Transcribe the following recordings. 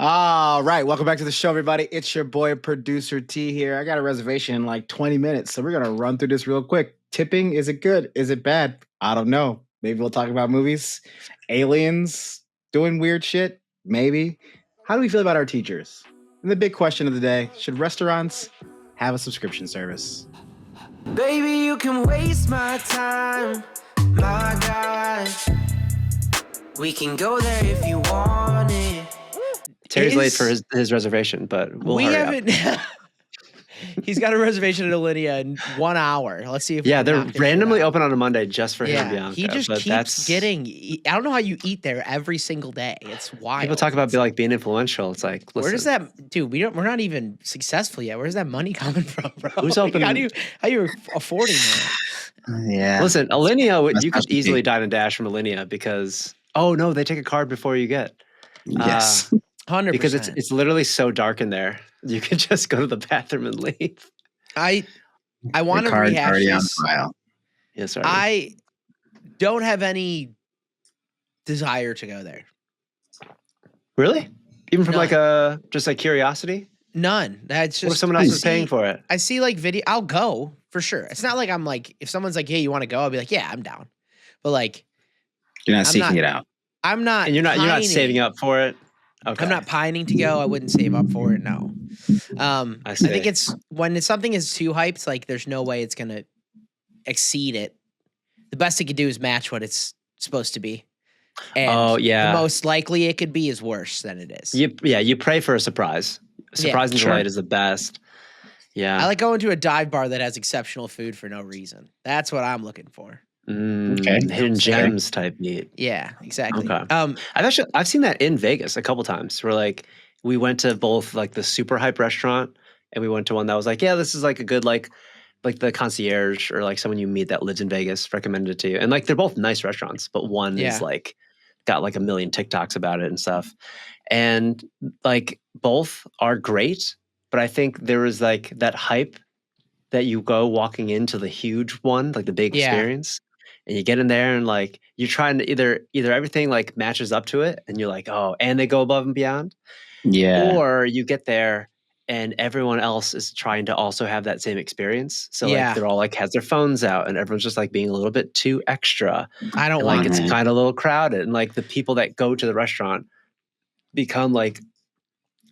All right, welcome back to the show, everybody. It's your boy, producer T here. I got a reservation in like 20 minutes, so we're gonna run through this real quick. Tipping, is it good? Is it bad? I don't know. Maybe we'll talk about movies, aliens, doing weird shit. Maybe. How do we feel about our teachers? And the big question of the day: should restaurants have a subscription service? Baby, you can waste my time, my God. We can go there if you want it. Terry's late for his reservation, but we haven't. He's got a reservation at Alinea in 1 hour. Let's see if they're randomly open on a Monday just for him. Bianca, he just keeps getting. I don't know how you eat there every single day. It's wild. People talk about being influential. It's like, listen, where does that, dude? We're not even successful yet. Where's that money coming from, bro? Who's open? How you affording that? Yeah. Listen, Alinea, you could easily dine and dash from Alinea because no, they take a card before you get. Yes. 100%. Because it's literally so dark in there. You can just go to the bathroom and leave. I want to rehash this. Yeah, sorry. I don't have any desire to go there. Really? Even from just curiosity? None. That's just what if someone else is paying for it? I see video. I'll go for sure. It's not like I'm like, if someone's like, "Hey, you want to go?" I'll be like, "Yeah, I'm down." But like, you're not seeking it out. I'm not. And you're not saving up for it. Okay. I'm not pining to go. I wouldn't save up for it. No. I think it's when something is too hyped, like there's no way it's gonna exceed it. The best it could do is match what it's supposed to be. And the most likely it could be is worse than it is. You pray for a surprise. Surprise and delight is the best. Yeah. I like going to a dive bar that has exceptional food for no reason. That's what I'm looking for. Okay. Hidden gems type meat. Yeah, exactly. Okay. I've seen that in Vegas a couple times where we went to both the super hype restaurant and we went to one that was this is a good like the concierge or someone you meet that lives in Vegas recommended it to you. And they're both nice restaurants, but one is got a million TikToks about it and stuff. And both are great, but I think there is that hype that you go walking into the huge one, the big experience. And you get in there and you're trying to either everything matches up to it and you're oh, and they go above and beyond. Yeah. Or you get there and everyone else is trying to also have that same experience. So they're all has their phones out and everyone's just being a little bit too extra. I don't like it's kind of a little crowded. And the people that go to the restaurant become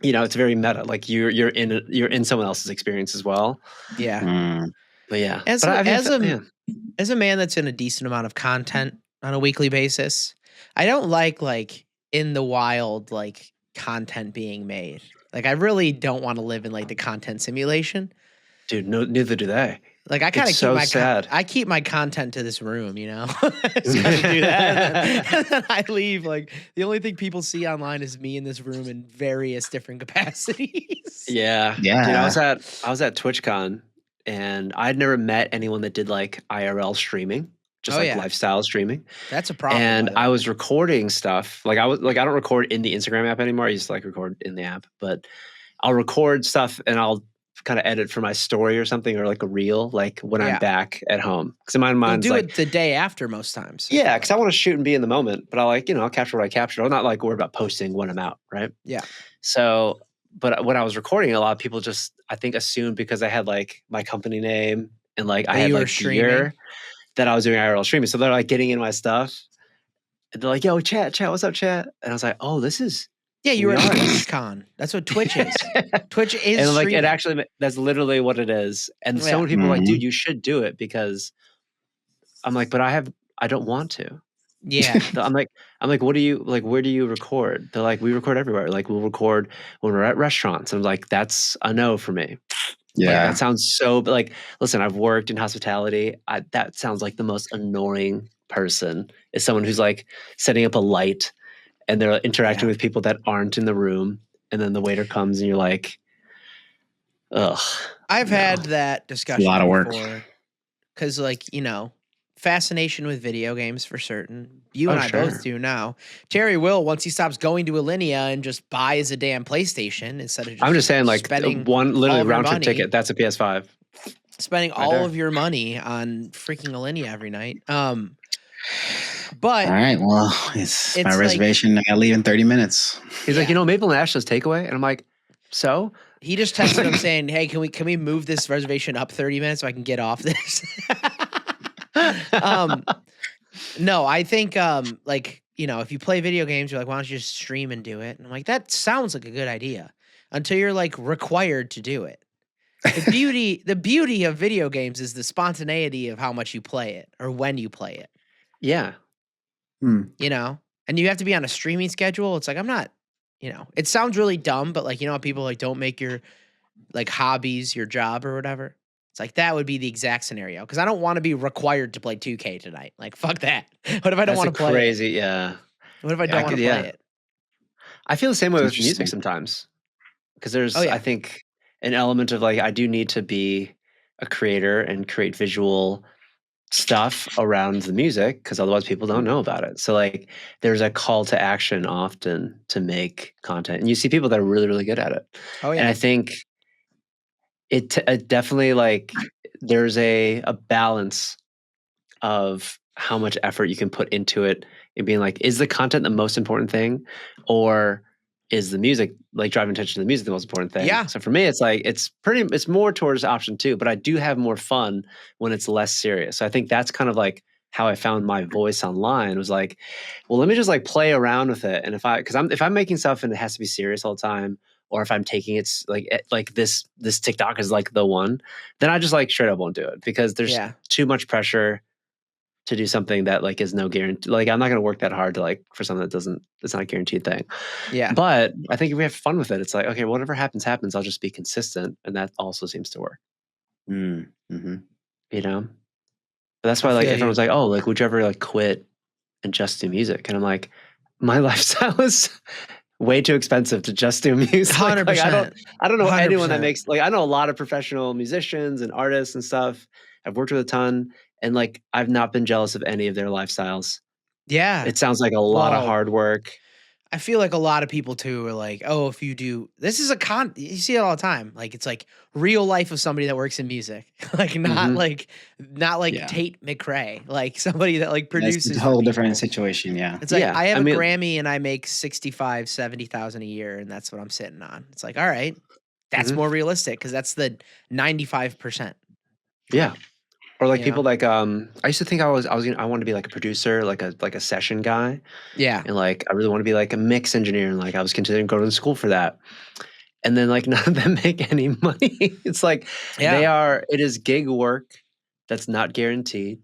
it's very meta. You're in someone else's experience as well. Yeah. But yeah. As a man that's in a decent amount of content on a weekly basis, I don't like in the wild content being made. I really don't want to live in the content simulation. Dude, no, neither do they. I kind of I keep my content to this room, you know. Just kind of do that, and then I leave. The only thing people see online is me in this room in various different capacities. Yeah. Dude, I was at TwitchCon, and I'd never met anyone that did IRL streaming, just lifestyle streaming. That's a problem. And I was recording stuff. I don't record in the Instagram app anymore. I used to record in the app, but I'll record stuff and I'll kind of edit for my story or something, or a reel, when I'm back at home. Because in my mind, you'll do it the day after most times. Yeah, because I want to shoot and be in the moment, but I'll capture what I captured. I'm not worried about posting when I'm out, right? Yeah. So, but when I was recording, a lot of people just, I think, assumed because I had my company name and I had gear that I was doing IRL streaming. So they're getting in my stuff. And they're yo, chat, what's up, chat? And I was oh, this is. Yeah, you were at TwitchCon. That's what Twitch is. Twitch is and streaming. It actually, that's literally what it is. And so many people are dude, you should do it because I'm but I don't want to. Yeah. I'm what do you, where do you record? They're we record everywhere. We'll record when we're at restaurants. And I'm that's a no for me. Yeah. That sounds so, listen, I've worked in hospitality. That sounds the most annoying person is someone who's setting up a light and they're interacting with people that aren't in the room. And then the waiter comes and you're ugh. I've had that discussion a lot of work. Because fascination with video games for certain. You and I both do now. Terry will, once he stops going to Alinea and just buys a damn PlayStation instead of just I'm just saying spending one literally round trip money, ticket. That's a PS5. Spending all of your money on freaking Alinea every night. But all right, well, it's my like- reservation. I gotta leave in 30 minutes. He's like, Maple and Ash does takeaway, and I'm like, so he just texted him saying, "Hey, can we move this reservation up 30 minutes so I can get off this?" No, I think like, if you play video games, you're like, why don't you just stream and do it? And I'm like, that sounds like a good idea until you're like required to do it. The beauty of video games is the spontaneity of how much you play it or when you play it. Yeah. And you have to be on a streaming schedule. It's like, I'm not, it sounds really dumb, but like, how people like don't make your like hobbies your job or whatever. It's like that would be the exact scenario because I don't want to be required to play 2K tonight. Like, fuck that. What if I don't want to play crazy, it? Yeah. What if I don't want to play it? I feel the same way with music sometimes because there's, I think, an element of like I do need to be a creator and create visual stuff around the music because otherwise people don't know about it. So like there's a call to action often to make content, and you see people that are really, really good at it. Oh yeah, and I think it definitely like there's a balance of how much effort you can put into it and being like, is the content the most important thing, or is the music, like driving attention to the music, the most important thing? Yeah. So for me, it's like it's more towards option 2, but I do have more fun when it's less serious. So I think that's kind of like how I found my voice online. Was like, well, let me just like play around with it. And if I'm making stuff and it has to be serious all the time, or if I'm taking it like this TikTok is like the one, then I just like straight up won't do it because there's too much pressure to do something that like is no guarantee. Like I'm not going to work that hard to like for something that's not a guaranteed thing. Yeah. But I think if we have fun with it, it's like, okay, whatever happens. I'll just be consistent. And that also seems to work. Mm-hmm. But that's why like everyone's like, oh, like would you ever like quit and just do music? And I'm like, my lifestyle is way too expensive to just do music. 100%. Like, I don't know 100%. anyone that makes like I know a lot of professional musicians and artists and stuff. I've worked with a ton, and like I've not been jealous of any of their lifestyles. Yeah. It sounds like a lot of hard work. I feel like a lot of people too are like, oh, if you do this is you see it all the time. Like it's like real life of somebody that works in music. Like not like Tate McRae. Like somebody that like produces. It's a whole different situation, yeah. It's like I have a Grammy and I make 65, 70,000 a year and that's what I'm sitting on. It's like, all right, that's more realistic because that's the 95%. Yeah. Or like people like I used to think I wanted to be like a producer, like a session guy. Yeah. And like I really want to be like a mix engineer, and like I was considering going to school for that. And then like none of them make any money. It's like it is gig work that's not guaranteed.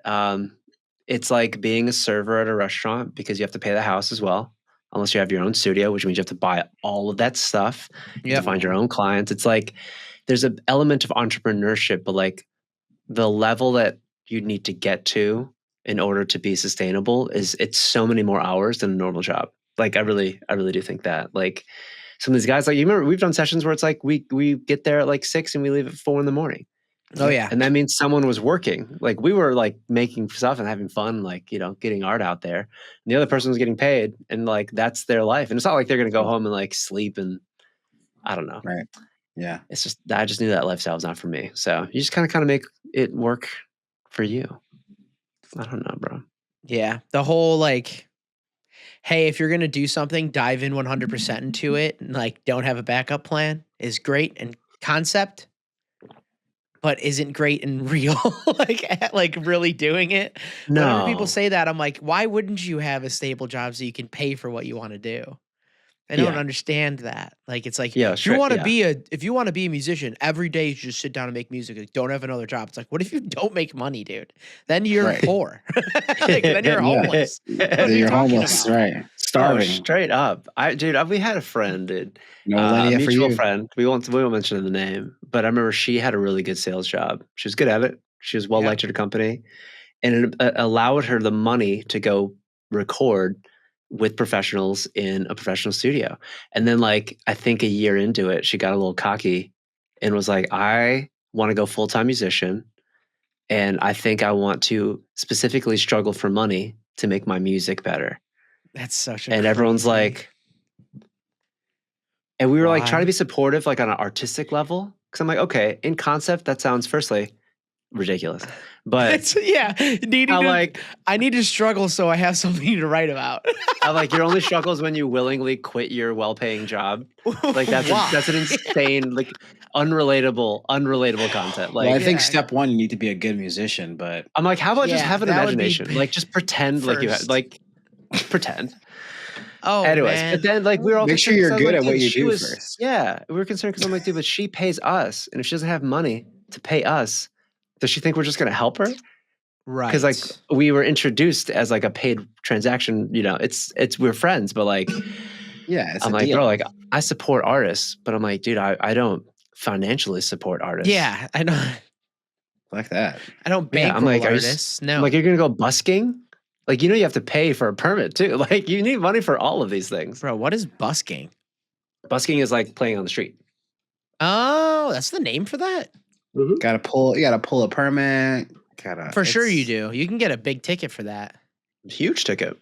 It's like being a server at a restaurant because you have to pay the house as well, unless you have your own studio, which means you have to buy all of that stuff. You have to find your own clients. It's like there's an element of entrepreneurship, but like the level that you need to get to in order to be sustainable it's so many more hours than a normal job. Like I really do think that like some of these guys, like you remember we've done sessions where it's like we get there at like 6 and we leave at 4 in the morning. Oh yeah. And that means someone was working. Like we were like making stuff and having fun, like, getting art out there. And the other person was getting paid, and like that's their life. And it's not like they're going to go home and like sleep and I don't know. Right. Yeah. It's just I just knew that lifestyle was not for me. So you just kind of make it work for you. I don't know, bro. Yeah. The whole like, hey, if you're going to do something, dive in 100% into it and like don't have a backup plan is great and concept, but isn't great in real, like really doing it. No. Whenever people say that, I'm like, why wouldn't you have a stable job so you can pay for what you want to do? I don't understand that. Like, it's like, if you want to be a musician, every day you just sit down and make music. Like, don't have another job. It's like, what if you don't make money, dude? Then you're poor. Like, then you're homeless. You're homeless, right? Starving. Straight up. We had a friend, dude. No a mutual friend. We won't mention the name, but I remember she had a really good sales job. She was good at it. She was well liked at her company, and it allowed her the money to go record with professionals in a professional studio. And then like, I think a year into it, she got a little cocky and was like, I want to go full-time musician. And I think I want to specifically struggle for money to make my music better. That's such and everyone's like, and we were like trying to be supportive, like on an artistic level. Cause I'm like, okay, in concept, that sounds firstly ridiculous. But I need to struggle so I have something to write about. I'm like, your only struggle is when you willingly quit your well-paying job. Like that's an insane, like unrelatable content. Like, well, I think step one, you need to be a good musician. But I'm like, how about just have an imagination? Like, just pretend like you have, like, pretend. Oh, anyways, man. But then like we're all make sure you're good at what you do first. Yeah, we were concerned because I'm like, dude, but she pays us, and if she doesn't have money to pay us, does she think we're just gonna help her? Right. Because like we were introduced as like a paid transaction. You know, it's we're friends, but like, yeah, I'm like, bro, like I support artists, but I'm like, dude, I don't financially support artists. Yeah, I know. Like that. I don't bankroll I'm like, artists. No. I'm like, you're gonna go busking? Like, you know, you have to pay for a permit too. Like, you need money for all of these things. Bro, what is busking? Busking is like playing on the street. Oh, that's the name for that? Mm-hmm. You gotta pull a permit. For sure you do. You can get a big ticket for that. Huge ticket.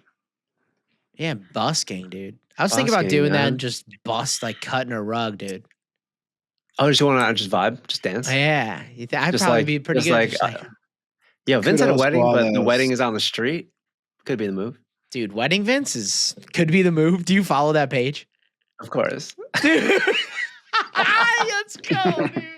Yeah, busking, dude. I was thinking about doing that and just like cutting a rug, dude. Oh, just want to just vibe, just dance? Yeah. I'd probably be pretty good. Like, yeah, Vince had a wedding, but the wedding is on the street. Could be the move. Dude, Wedding Vince could be the move. Do you follow that page? Of course. Dude. Let's go, dude.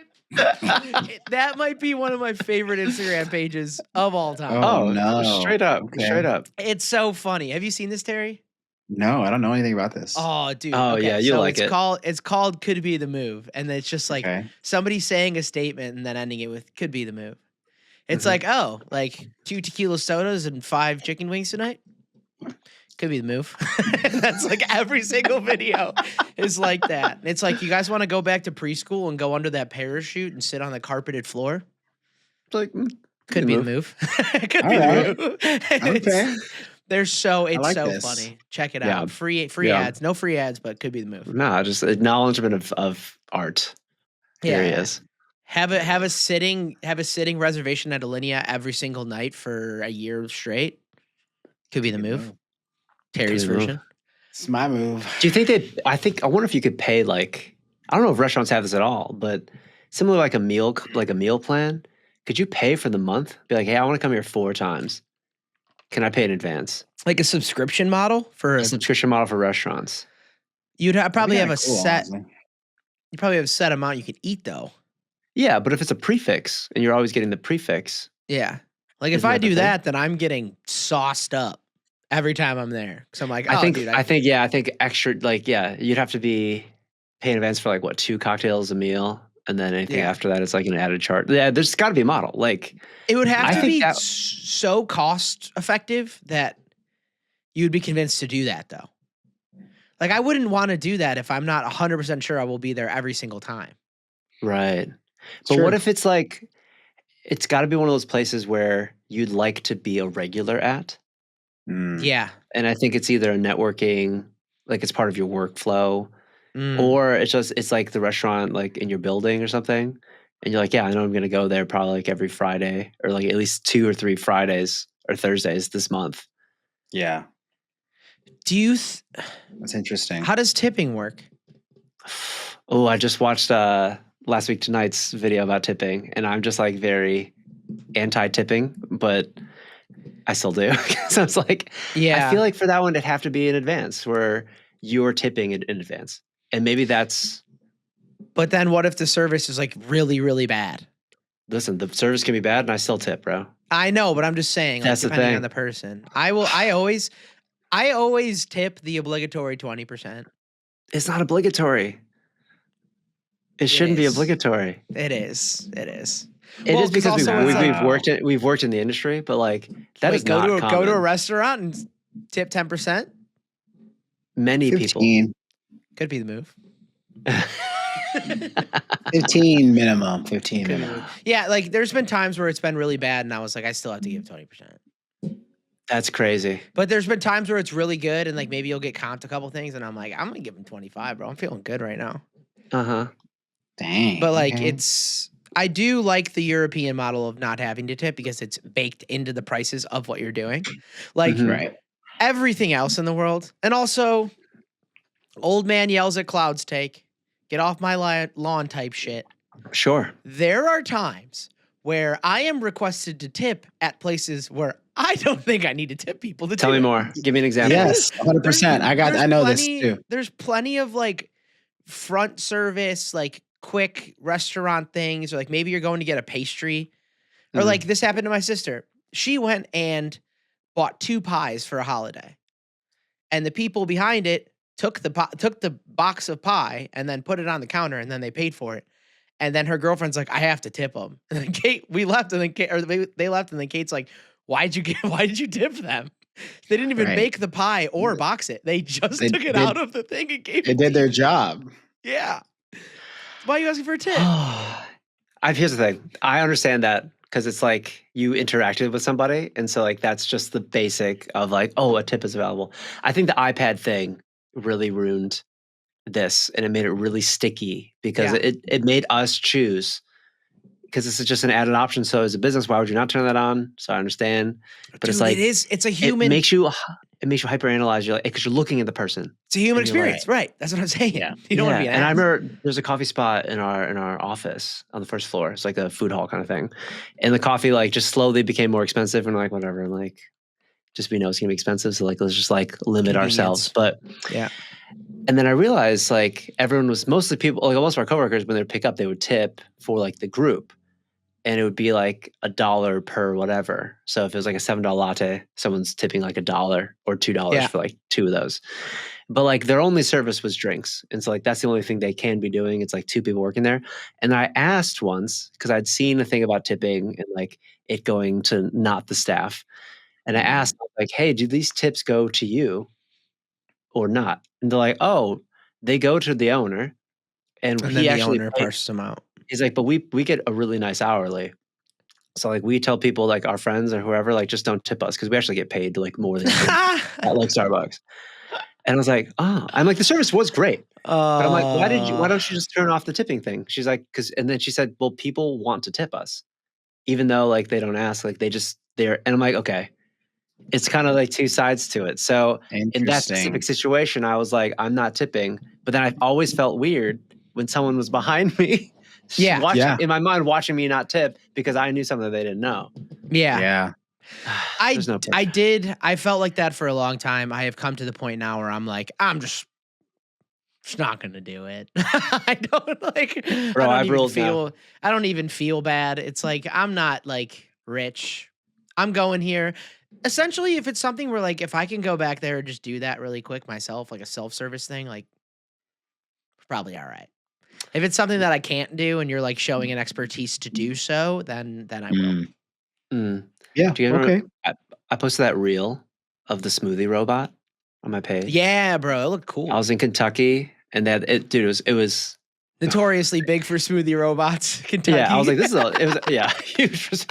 That might be one of my favorite Instagram pages of all time. Oh no. Straight up. Okay. Straight up. It's so funny. Have you seen this, Terry? No, I don't know anything about this. Oh, dude. Oh, okay. Yeah, you like it. It's called Could Be the Move. And it's just like somebody saying a statement and then ending it with could be the move. It's like, oh, like 2 tequila sodas and 5 chicken wings tonight? Could be the move. That's like every single video is like that. It's like, you guys want to go back to preschool and go under that parachute and sit on the carpeted floor? It's like, could be the move. Could be the move. Okay. It's so funny. Check it out. Free ads. No free ads, but could be the move. Nah, just acknowledgement of art. There he is. Have a sitting reservation at Alinea every single night for a year straight. Could be the move. Terry's version. It's my move. Do you think I wonder if you could pay like, I don't know if restaurants have this at all, but similar like a meal plan. Could you pay for the month? Be like, hey, I want to come here 4 times. Can I pay in advance? Like a subscription model for subscription model for restaurants. You'd probably have a set. You probably have a set amount you could eat though. Yeah, but if it's a prefix and you're always getting the prefix. Yeah. Like if I do that, then I'm getting sauced up every time I'm there. So I'm like, I think extra, like, yeah, you'd have to be paying advance for like what, 2 cocktails a meal. And then anything after that, it's like an added charge. Yeah, there's got to be a model. Like it would have to be so cost effective that you'd be convinced to do that though. Like I wouldn't want to do that if I'm not 100% sure I will be there every single time. Right. But what if it's like, it's got to be one of those places where you'd like to be a regular at? Yeah. And I think it's either a networking, like it's part of your workflow, or it's like the restaurant like in your building or something. And you're like, yeah, I know I'm going to go there probably like every Friday or like at least 2 or 3 Fridays or Thursdays this month. Yeah. Do you... That's interesting. How does tipping work? Oh, I just watched last week tonight's video about tipping, and I'm just like very anti-tipping, but I still do. So it's like, I feel like for that one, it'd have to be in advance where you're tipping in advance. And maybe that's... But then what if the service is like really, really bad? Listen, the service can be bad and I still tip, bro. I know, but I'm just saying, like, depending on the person. I always tip the obligatory 20%. It's not obligatory. It shouldn't be obligatory. It is. It is. It is because we've worked in the industry, but like that is not common. Go to a restaurant and tip 10%. Many 15. people could be the move. 15 minimum. 15 minimum. Yeah, like there's been times where it's been really bad, and I was like, I still have to give 20%. That's crazy. But there's been times where it's really good, and like maybe you'll get comped a couple things, and I'm like, I'm gonna give him 25, bro. I'm feeling good right now. Dang. But like I do like the European model of not having to tip because it's baked into the prices of what you're doing. Like everything else in the world. And also, old man yells at clouds take, get off my lawn type shit. Sure. There are times where I am requested to tip at places where I don't think I need to tip people to Tell me do it. more. Give me an example. Yes, 100%. I know this too. There's plenty of like front service, like quick restaurant things, or like maybe you're going to get a pastry, or like this happened to my sister. She went and bought 2 pies for a holiday, and the people behind it took the box of pie and then put it on the counter, and then they paid for it. And then her girlfriend's like, I have to tip them. And then we left, and then they left, and then Kate's like, why did you tip them? They didn't even make the pie or box it. They just took it out of the thing and gave it. They did their job. Yeah. Why are you asking for a tip? Here's the thing. I understand that because it's like you interacted with somebody. And so like that's just the basic of like, oh, a tip is available. I think the iPad thing really ruined this, and it made it really sticky because it made us choose, because this is just an added option. So as a business, why would you not turn that on? So I understand, but Dude, it's like it's a human. It makes you hyperanalyze. You're like, because you're looking at the person. It's a human experience, right? That's what I'm saying. Yeah. You don't want to be an ass. And I remember there's a coffee spot in our office on the first floor. It's like a food hall kind of thing, and the coffee like just slowly became more expensive, and we're like, whatever, and like just we know it's gonna be expensive, so like let's just like limit ourselves. But yeah. And then I realized like everyone was mostly people, like most of our coworkers, when they would pick up, they would tip for like the group, and it would be like $1 per whatever. So if it was like a $7 latte, someone's tipping like $1 or $2 for like 2 of those. But like their only service was drinks. And so like that's the only thing they can be doing. It's like 2 people working there. And I asked once, because I'd seen a thing about tipping and like it going to not the staff. And I asked like, hey, do these tips go to you or not? And they're like, oh, they go to the owner, and then he the actually owner parses them out. He's like, but we get a really nice hourly. So like we tell people like our friends or whoever, like just don't tip us, because we actually get paid like more than you at like Starbucks. And I was like, oh, I'm like, the service was great. But I'm like, why don't you just turn off the tipping thing? She's like, and then she said, well, people want to tip us, even though like they don't ask, like they're, and I'm like, okay. It's kind of like 2 sides to it. So in that specific situation, I was like, I'm not tipping. But then I always felt weird when someone was behind me, in my mind, watching me not tip because I knew something they didn't know. Yeah. I felt like that for a long time. I have come to the point now where I'm like, I'm just not going to do it. I don't like, bro, I don't even feel bad. It's like, I'm not like rich. I'm going here. Essentially, if it's something where like if I can go back there and just do that really quick myself, like a self-service thing, like probably all right. If it's something that I can't do and you're like showing an expertise to do so, then I will. Yeah. Okay. I posted that reel of the smoothie robot on my page. Yeah, bro, it looked cool. I was in Kentucky, and it was notoriously big for smoothie robots. Kentucky. Yeah, I was like, huge,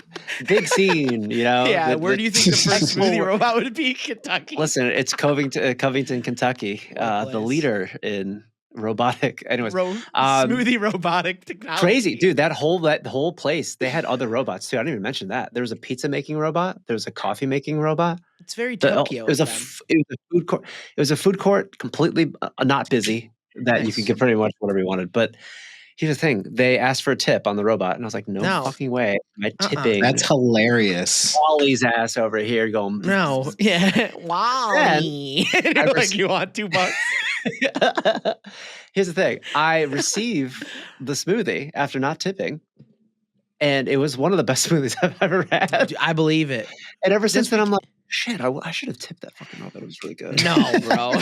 big scene, you know. Yeah, where do you think the first smoothie robot would be? Kentucky. Listen, it's Covington, Kentucky, the leader in robotic. Anyways, smoothie robotic technology. Crazy, dude. That whole place, they had other robots too. I didn't even mention that. There was a pizza making robot. There was a coffee making robot. It's very Tokyo. It was a food court. It was a food court, completely not busy. That you could get pretty much whatever you wanted. But here's the thing. They asked for a tip on the robot. And I was like, no fucking way. Am I tipping? That's hilhere's Wally's ass over here going. No. Yeah. Wally. Like you want $2? Here's the thing. I receive the smoothie after not tipping. And it was one of the best smoothies I've ever had. I believe it. And ever since then, I'm like, shit, I should have tipped that fucking robot. It was really good. No, bro.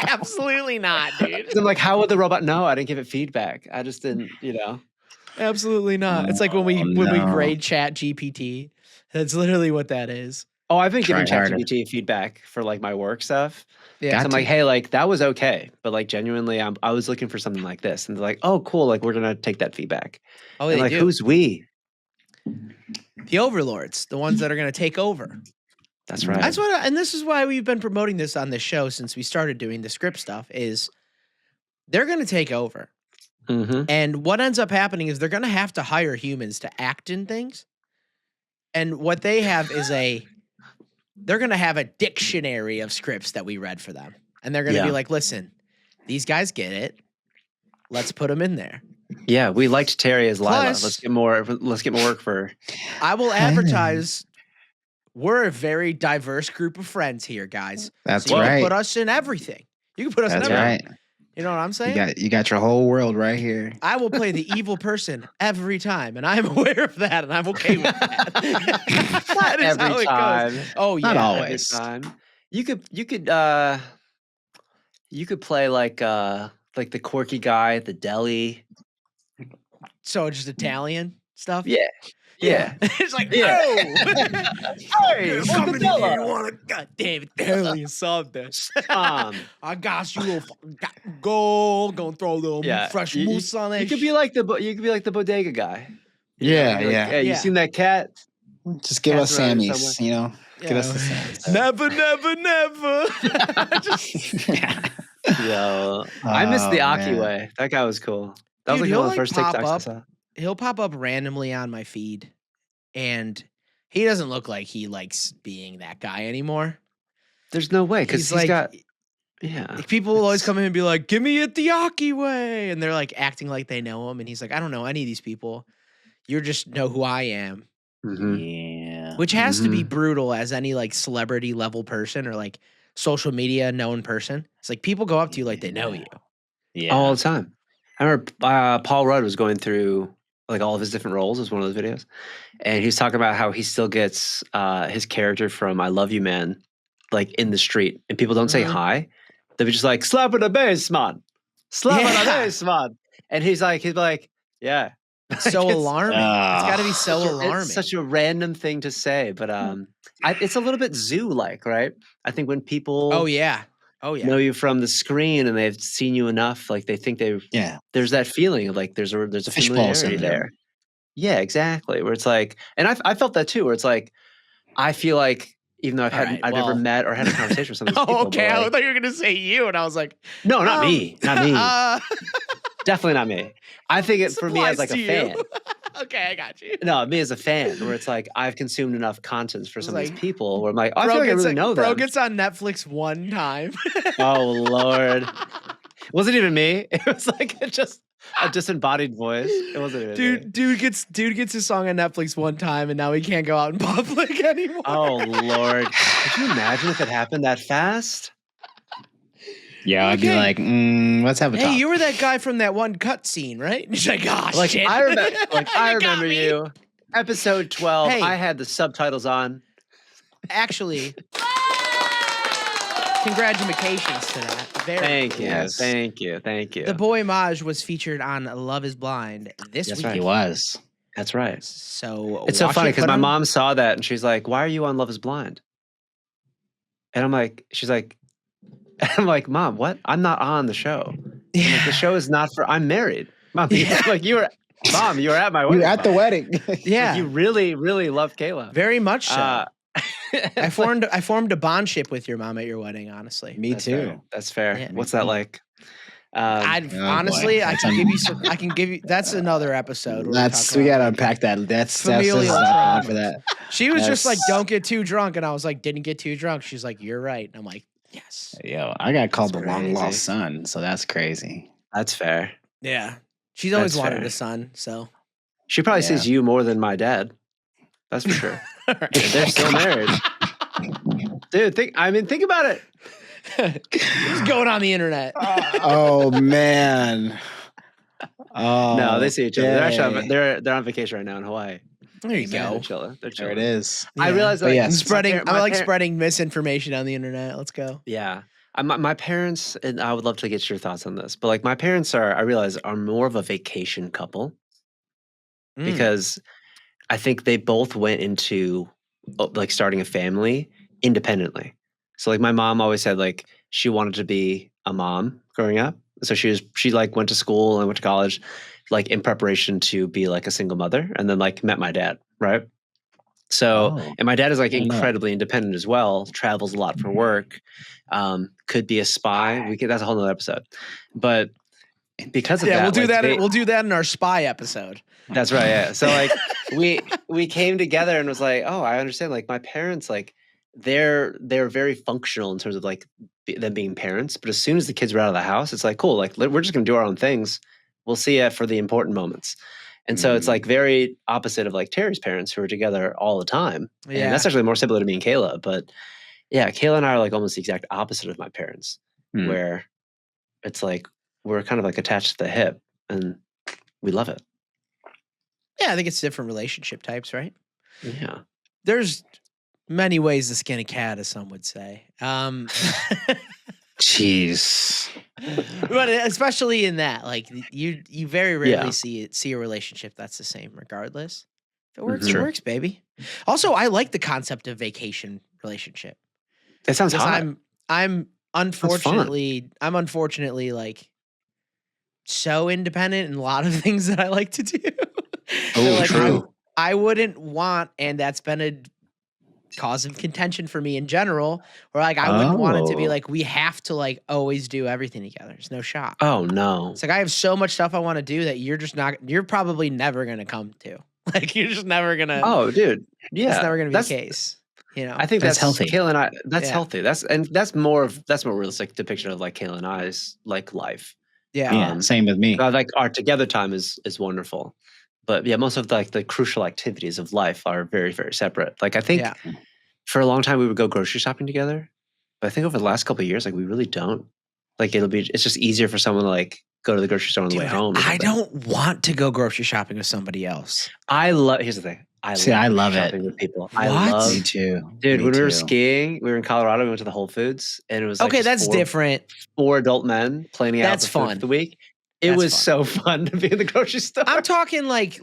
Absolutely not, dude. I'm like, how would the robot know? I didn't give it feedback. I just didn't, Absolutely not. It's like when we grade Chat GPT. That's literally what that is. Oh, I've been giving Chat GPT feedback for like my work stuff. Yeah. So I'm like, hey, like that was okay. But like genuinely, I was looking for something like this. And they're like, oh, cool. Like we're going to take that feedback. Oh, and like, who's we? The overlords, the ones that are going to take over. That's right. And this is why we've been promoting this on this show since we started doing the script stuff, is they're going to take over. Mm-hmm. And what ends up happening is they're going to have to hire humans to act in things. And what they have is they're going to have a dictionary of scripts that we read for them. And they're going to be like, listen, these guys get it. Let's put them in there. Yeah, we liked Terry as Lila. Plus- Let's get more work for her. I will advertise. We're a very diverse group of friends here, guys. That's So you right. can put us in everything. You can put us That's in everything. right. You know what I'm saying? You got your whole world right here. I will play the evil person every time, and I'm aware of that, and I'm okay with that. That is Every how it time. goes. Oh yeah, Not Every always. time. You could play like the quirky guy at the deli. So just Italian stuff. Yeah. It's like, Yeah. oh, Hey, come in Mortadella. here, want a goddamn Italian something. I got you, little fucking go. Gonna throw a little fresh mousse on that. You could be like the bodega guy. Yeah, Like, yeah. Hey, you Yeah. seen that cat? Just give us Cat's around here Sammy's, you know. Give us the Sammy's. Never, never, never. Yo, I miss the Oh, Aki man. way. That guy was cool. That was Dude, like one of the he'll, first like, pop TikToks I up. saw. He'll pop up randomly on my feed, and he doesn't look like he likes being that guy anymore. There's no way because He's he's like, got. Yeah. like, people will always come in and be like, "Give me it the Aki way," and they're like acting like they know him, and he's like, "I don't know any of these people. You just know who I am," Yeah. which has to be brutal as any like celebrity level person or like social media known person. It's like people go up to you like they know you. Yeah. All the time. I remember Paul Rudd was going through like all of his different roles as one of those videos, and he's talking about how he still gets his character from "I Love You, Man" like in the street, and people don't say hi. They'll be just like "slap in the bass, man, slap in the bass, man," and he's like, yeah. So alarming. It's got to be so It's alarming. such a random thing to say, but it's a little bit zoo-like, right? I think when people Oh yeah. know you from the screen and they've seen you enough, like they think there's that feeling of like there's a Fishbowl familiarity syndrome. there. Yeah, exactly. Where it's like, and I felt that too. Where it's like, I feel like even though I've never met or had a conversation with some of these people. Okay, but, I like, thought you were gonna say you, and I was like, no, not me, not me, uh, definitely not me. I think it for me as like a fan. Okay, I got you. No, me as a fan, where it's like I've consumed enough content for some of like, these people where I'm like, oh, I feel like I really know them. Bro gets on Netflix one time. Oh Lord, wasn't even me. It was like just a disembodied voice. It wasn't even me. Dude gets his song on Netflix one time, and now he can't go out in public anymore. Oh Lord, could you imagine if it happened that fast? Yeah, I'd be like, let's have a talk. Hey, you were that guy from that one cut scene, right? And she's like, oh, Like shit. I remember, I You got remember me. you. Episode 12. Hey. I had the subtitles on. Actually, congratulations to that. Very Thank cool. you, Yes. thank you, thank you. The boy Maj was featured on Love Is Blind this That's week. right. He was. That's right. So It's so watch funny it, because put my on- mom saw that and she's like, "Why are you on Love Is Blind?" And I'm like, she's like, I'm like, "Mom, what? I'm not on the show. I'm like, the show is not for. I'm married, Mom. Yeah. Like you were, Mom. You were at my You wedding. were at the Mom. wedding. Yeah, You really, really love Kayla. very much so. I formed. formed a bond ship with your mom at your wedding. Honestly, Me too. That's fair. Yeah. What's that like? Honestly, boy. I can give you some. I can give you. That's another episode. Where That's we we talk gotta about, unpack that. That's familial this is trauma. for that. She was just like, That's- "Don't get too drunk," and I was like, "Didn't get too drunk." She's like, "You're right." And I'm like, "Yes." Yo, I got called the long crazy. lost son, so that's crazy. That's fair. Yeah, she's always That's wanted fair. a son. So She probably Yeah. sees you more than my dad. That's for sure. They're still married. Dude, think about it. what's going on the internet? Oh man. Oh No, they see each other. They're actually dang. they're on vacation right now in Hawaii. There you They're go. chilling. They're There chilling. it is. I Yeah. realized But like, yes. I'm spreading. my I like par- spreading misinformation on the internet. Let's go. Yeah. My parents, and I would love to get your thoughts on this, but like my parents I realize, are more of a vacation couple Mm. because I think they both went into like starting a family independently. So like my mom always said like she wanted to be a mom growing up. So she like went to school and went to college like in preparation to be like a single mother, and then like met my dad, right? So, Oh. and my dad is like I know. incredibly independent as well, travels a lot for work, could be a spy. That's a whole nother episode. But because of Yeah, that, we'll do like, that. We'll do that in our spy episode. that's right. Yeah. So like we came together and was like, oh, I understand. Like my parents, like they're very functional in terms of like them being parents. But as soon as the kids were out of the house, it's like, cool. Like we're just gonna do our own things. We'll see you for the important moments. And so it's like very opposite of like Terry's parents who are together all the time. Yeah. And that's actually more similar to me and Kayla. But yeah, Kayla and I are like almost the exact opposite of my parents, where it's like we're kind of like attached to the hip and we love it. Yeah, I think it's different relationship types, right? Yeah. There's many ways to skin a cat, as some would say. Jeez. But especially in that, like you very rarely see a relationship that's the same, regardless. If it works, it works, baby. Also, I like the concept of vacation relationship. That sounds hot. I'm unfortunately like so independent in a lot of things that I like to do. Oh, true. I wouldn't want, and that's been a cause of contention for me in general, where like I wouldn't want it to be like we have to like always do everything together. There's no shot. Oh no. It's like I have so much stuff I want to do that you're probably never gonna come to. Like you're just never gonna. Oh, dude. Yeah. It's never gonna be the case. You know, I think that's healthy. Kayla and I, that's healthy. That's more realistic depiction of like Kayla and I's like life. Yeah. Same with me. Like our together time is wonderful. But yeah, most of the crucial activities of life are very, very separate. Like I think for a long time we would go grocery shopping together. But I think over the last couple of years, like we really don't. Like it's just easier for someone to like go to the grocery store on the way home. I don't want to go grocery shopping with somebody else. Here's the thing. I love shopping with people. Me too. Dude, when we were skiing, we were in Colorado, we went to the Whole Foods and it was like that's different. 4 adult men planning out the food for the week. It was so fun to be in the grocery store. I'm talking like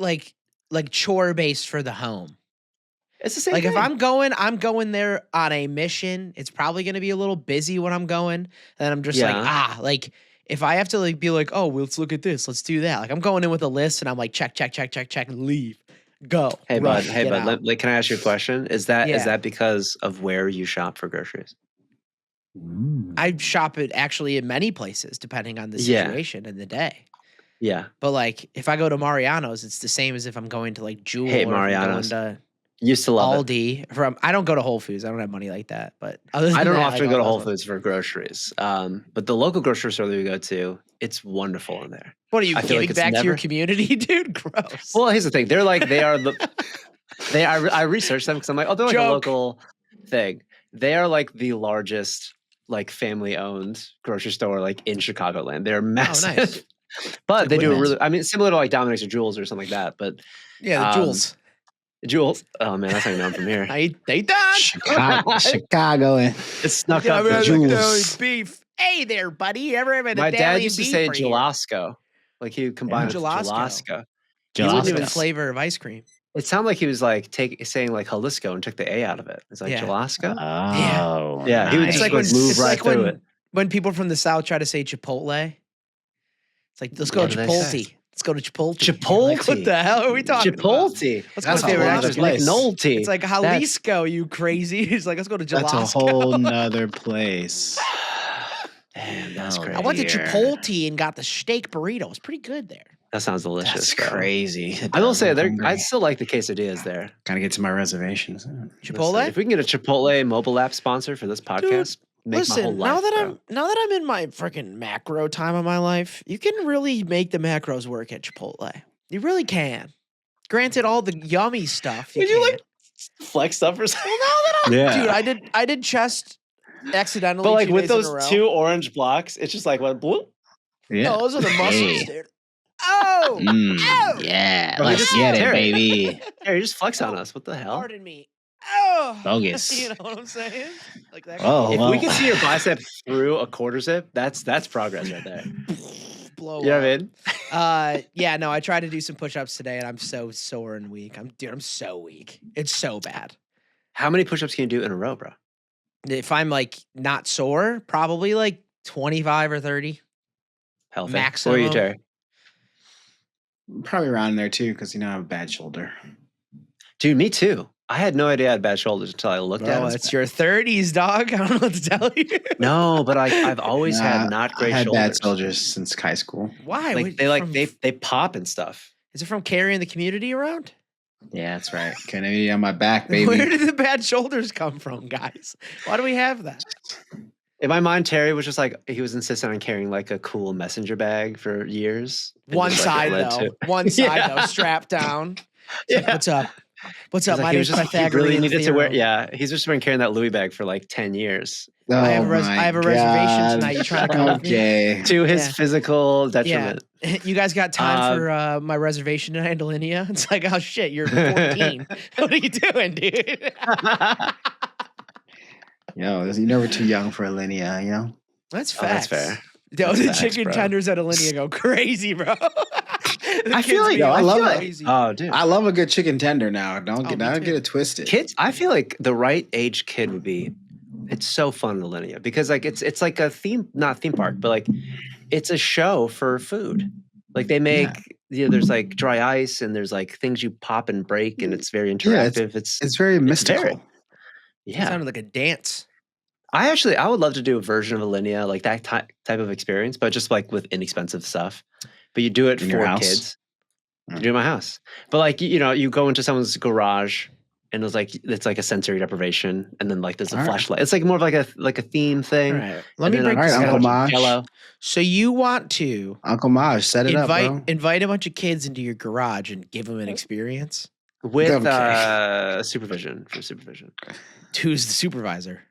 chore based for the home. It's the same thing. If I'm going there on a mission. It's probably going to be a little busy when I'm going. And I'm just like if I have to like be like, oh, well, let's look at this, let's do that. Like I'm going in with a list and I'm like check, and leave. Go. Hey bud, can I ask you a question? Is that because of where you shop for groceries? I shop it actually in many places depending on the situation and the day. Yeah. But like if I go to Mariano's, it's the same as if I'm going to like Jewel or Mariano's. Going to used to love Aldi. I don't go to Whole Foods. I don't have money like that. But I don't often go to Whole Foods for groceries. But the local grocery store that we go to, it's wonderful in there. What are you giving back to your community, dude? Gross. Well, here's the thing. I researched them because I'm like, oh, they're like a local thing. They are like the largest like family owned grocery store like in Chicagoland. They're massive. Oh, nice. But they do a really, I mean, similar to like Dominick's or Jewel's or something like that. But yeah, the Jewel's. Jewel's. Oh man, that's not known from here. They done. Chicago. It's snuck up the Jewel's. Beef. Hey there, buddy. You ever had My dad used to say Gelasco. Like he would combine Gelasco. He wouldn't even flavor of ice cream. It sounded like he was like saying like Jalisco and took the A out of it. It's like Gelasco. Oh, yeah. He would just like move right through it. When people from the South try to say Chipotle, it's like let's go to Chipotle. Let's go to Chipotle. Chipotle. Like, what the hell are we talking about? Let's go to Nolte. It's like Jalisco, you crazy. He's like, let's go to Gelasco. That's a whole nother place. Damn, that's crazy. I went to Chipotle and got the steak burrito. It's pretty good there. That sounds delicious. That's crazy. I will say, I still like the quesadillas there. Gotta get to my reservations. Chipotle? If we can get a Chipotle mobile app sponsor for this podcast, listen, now that I'm in my freaking macro time of my life, you can really make the macros work at Chipotle. You really can. Granted, all the yummy stuff. Did you like flex stuff or something? Well, now that dude, I did chest accidentally. But like with those 2 orange blocks, it's just like what? Bloop? Yeah. No, those are the muscles, dude. Oh, yeah, let's get it, baby. Hey, you just flex on us. What the hell? Pardon me. Oh, bogus. You know what I'm saying? Like that. If we can see your bicep through a quarter zip, that's progress right there. Blow you know what I mean? Yeah, no, I tried to do some push-ups today, and I'm so sore and weak. I'm so weak. It's so bad. How many push-ups can you do in a row, bro? If I'm like not sore, probably like 25 or 30. Healthy. Maximum. What are you, Terry? Probably around there too, because I have a bad shoulder. Dude, me too. I had no idea I had bad shoulders until I looked at it. Oh, it's your 30s, dog. I don't know what to tell you. No, but I've always had not great shoulders. I had bad shoulders since high school. Why? They pop and stuff. Is it from carrying the community around? Yeah, that's right. Community on my back, baby. Where did the bad shoulders come from, guys? Why do we have that? In my mind, Terry was just like he was insistent on carrying like a cool messenger bag for years. One side though, strapped down. It's like, what's up? What's up? Like, my name's Pythagorean. He really needed to wear. Yeah, he's just been carrying that Louis bag for like 10 years. Oh, I have a reservation tonight. You trying to come with me? To his physical detriment. Yeah. You guys got time for my reservation tonight, Alinea? It's like, oh shit, you're 14. What are you doing, dude? Yo, you're never too young for Alinea, you know? That's facts. That's fair. Yo, the chicken tenders at Alinea go crazy, bro. I feel like I love it. Oh, dude, I love a good chicken tender now. Don't get it twisted. Kids, I feel like the right age kid would be. It's so fun in Alinea because like it's like a not theme park, but like it's a show for food. Like they make there's like dry ice and there's like things you pop and break and it's very interactive. Yeah, it's very mystical. It sounded like a dance. I would love to do a version of Alinea, like that type of experience, but just like with inexpensive stuff. But you do it for kids. You do it in my house. But like, you go into someone's garage and it's like a sensory deprivation. And then like there's a flashlight. It's like more of like a theme thing. All right. Let me break this Uncle Maj. Hello. So you want to Uncle Maj, set it up, bro. Invite a bunch of kids into your garage and give them an experience? With supervision. Who's the supervisor?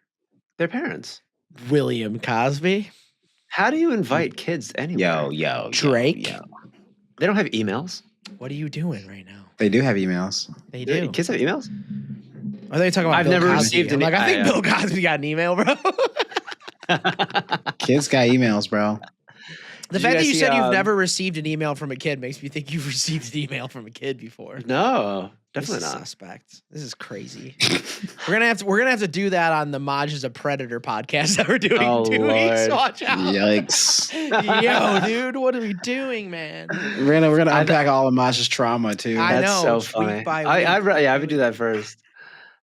Their parents. William Cosby. How do you invite kids anywhere? Yo. Drake. Yo. They don't have emails. What are you doing right now? They do have emails. They do. Kids have emails? Are they talking about I've Bill never Cosby? received an email. I think Bill Cosby got an email, bro. Kids got emails, bro. The fact that you said you've never received an email from a kid makes me think you've received an email from a kid before. No, definitely not. Suspect. This is crazy. we're gonna have to do that on the Maj is a Predator podcast that we're doing in 2 weeks. Watch out. Yikes. Yo, dude, what are we doing, man? We're gonna unpack all of Maj's trauma too. That's so funny. I would do that first.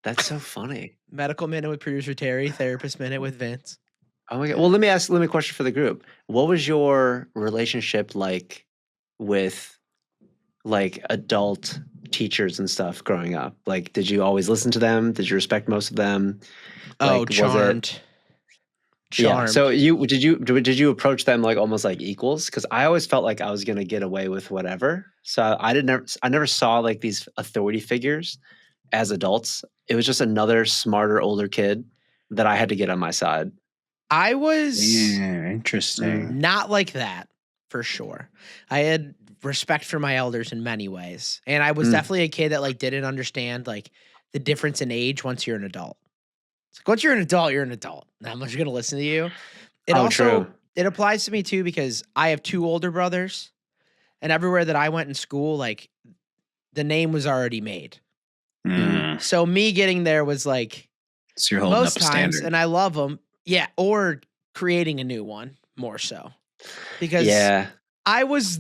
That's so funny. Medical minute with producer Terry, therapist minute with Vince. Oh my god. Well, let me ask a question for the group. What was your relationship like with like adult teachers and stuff growing up? Like, did you always listen to them? Did you respect most of them? Like, charmed. Yeah. So did you approach them like almost like equals? Because I always felt like I was gonna get away with whatever. So I never saw like these authority figures as adults. It was just another smarter older kid that I had to get on my side. I was interesting. Not like that, for sure. I had respect for my elders in many ways. And I was definitely a kid that like didn't understand like the difference in age once you're an adult. It's like once you're an adult, you're an adult. Not much going to listen to you. True. It applies to me too because I have 2 older brothers and everywhere that I went in school, like the name was already made. So me getting there was like so you're holding most up a times, standard. and I love them. Yeah, or creating a new one more so, because I was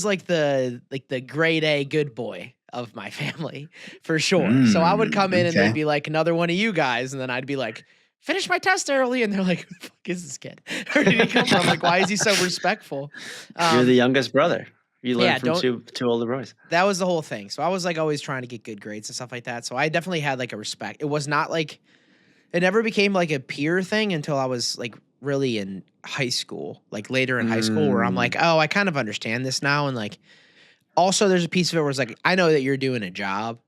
like the grade A good boy of my family for sure. So I would come in and they'd be like another one of you guys, and then I'd be like, finish my test early, and they're like, who the fuck is this kid? Where did he come from? Like, why is he so respectful? You're the youngest brother. You learned from two older boys. That was the whole thing. So I was like always trying to get good grades and stuff like that. So I definitely had like a respect. It was not like, it never became like a peer thing until I was like really in high school, like later in high school where I'm like, oh, I kind of understand this now. And like, also there's a piece of it where it's like, I know that you're doing a job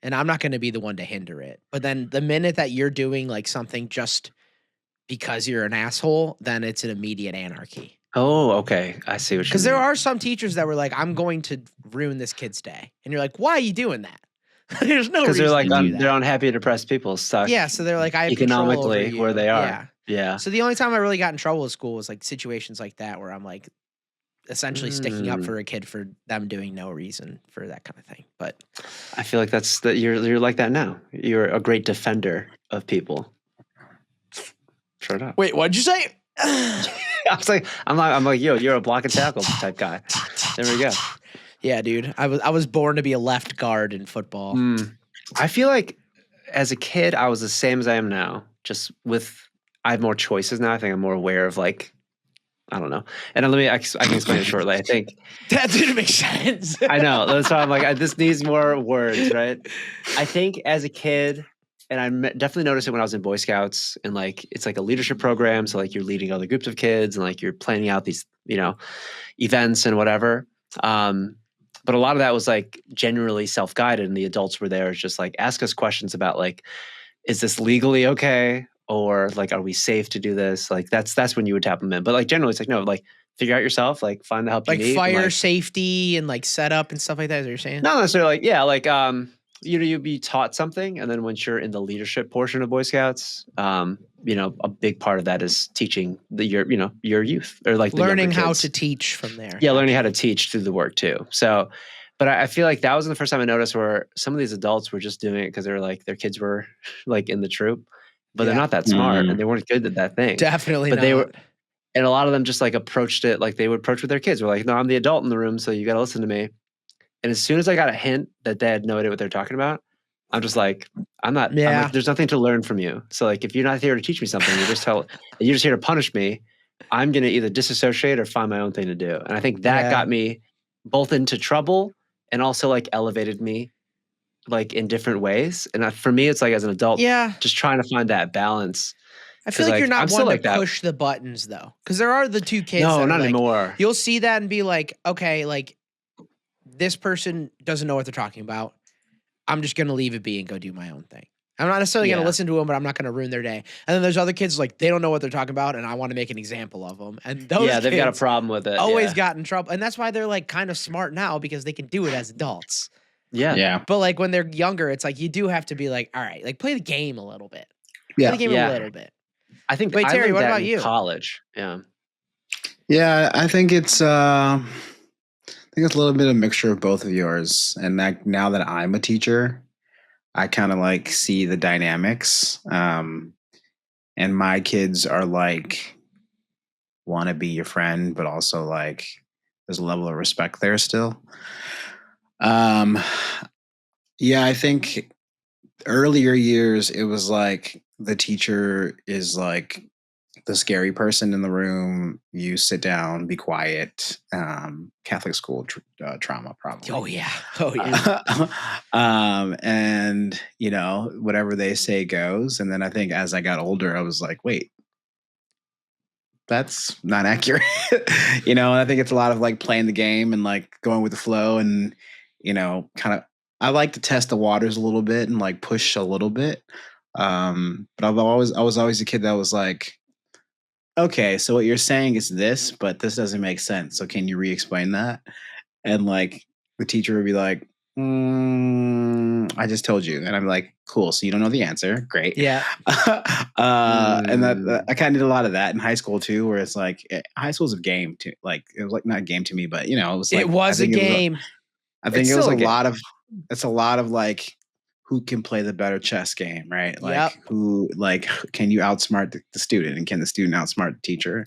and I'm not going to be the one to hinder it. But then the minute that you're doing like something just because you're an asshole, then it's an immediate anarchy. Oh, okay. I see what you mean. Because there are some teachers that were like, I'm going to ruin this kid's day. And you're like, why are you doing that? There's no reason because they're like, to do that. they're unhappy, depressed people stuck. Yeah, so they're like, I have economically where they are. Yeah. Yeah. So the only time I really got in trouble at school was like situations like that where I'm like essentially sticking up for a kid for them doing no reason for that kind of thing. But I feel like you're like that now. You're a great defender of people. Shut up. Wait, what'd you say? I'm like, yo, you're a block and tackle type guy. There we go. Yeah, dude. I was born to be a left guard in football. I feel like as a kid, I was the same as I am now. Just I have more choices now. I think I'm more aware of like, I don't know. And I can explain it shortly. I think that didn't make sense. I know. That's why I'm like, this needs more words, right? I think as a kid, and I definitely noticed it when I was in Boy Scouts, and like it's like a leadership program, so like you're leading other groups of kids, and like you're planning out these events and whatever. But a lot of that was like generally self-guided, and the adults were there just like ask us questions about like, is this legally okay, or like are we safe to do this? Like that's when you would tap them in. But like generally, it's like no, like figure out yourself, like find the help you like need, fire like, safety and like setup and stuff like that. Is what you're saying? not necessarily like, yeah, like you'd be taught something, and then once you're in the leadership portion of Boy Scouts, a big part of that is teaching your youth, or like the learning younger how kids. to teach from there. Yeah, learning how to teach through the work too. So, but I feel like that wasn't the first time I noticed where some of these adults were just doing it because they were like their kids were like in the troop, but they're not that smart and they weren't good at that thing. Definitely but not. They were, and a lot of them just like approached it like they would approach with their kids. We're like, no, I'm the adult in the room, so you got to listen to me. And as soon as I got a hint that they had no idea what they're talking about, I'm just like, I'm not. Yeah. I'm like, there's nothing to learn from you. So like, if you're not here to teach me something, you're just here to punish me. I'm gonna either disassociate or find my own thing to do. And I think that got me both into trouble and also like elevated me like in different ways. And for me, it's like as an adult, just trying to find that balance. I feel like you're not one to push the buttons though, because there are the two kids. No, that not like, anymore. You'll see that and be like, okay, like this person doesn't know what they're talking about. I'm just gonna leave it be and go do my own thing. I'm not necessarily going to listen to them, but I'm not going to ruin their day. And then there's other kids like they don't know what they're talking about, and I want to make an example of them. And those they've got a problem with it. Always got in trouble, and that's why they're like kind of smart now because they can do it as adults. Yeah. But like when they're younger, it's like you do have to be like, all right, like play the game a little bit. Play the game a little bit. I think. Wait, Terry, what about you? College. Yeah. Yeah, I think it's. I think it's a little bit of a mixture of both of yours, and now that I'm a teacher, I kind of like see the dynamics. And my kids are like, want to be your friend, but also like there's a level of respect there still. Yeah, I think earlier years, it was like the teacher is like the scary person in the room. You sit down, be quiet. Catholic school trauma, probably. Oh yeah. And whatever they say goes. And then I think as I got older, I was like, wait, that's not accurate. And I think it's a lot of like playing the game and like going with the flow and kind of. I like to test the waters a little bit and like push a little bit. But I was always a kid that was like, okay, so what you're saying is this, but this doesn't make sense. So can you re-explain that? And like the teacher would be like, I just told you. And I'm like, cool. So you don't know the answer. Great. Yeah. And that I kind of did a lot of that in high school too, where it's like high school's a game too. Like it was like not a game to me, but it was like it was a game. I think it was a lot of it's a lot of like who can play the better chess game, right? Like who like can you outsmart the student and can the student outsmart the teacher?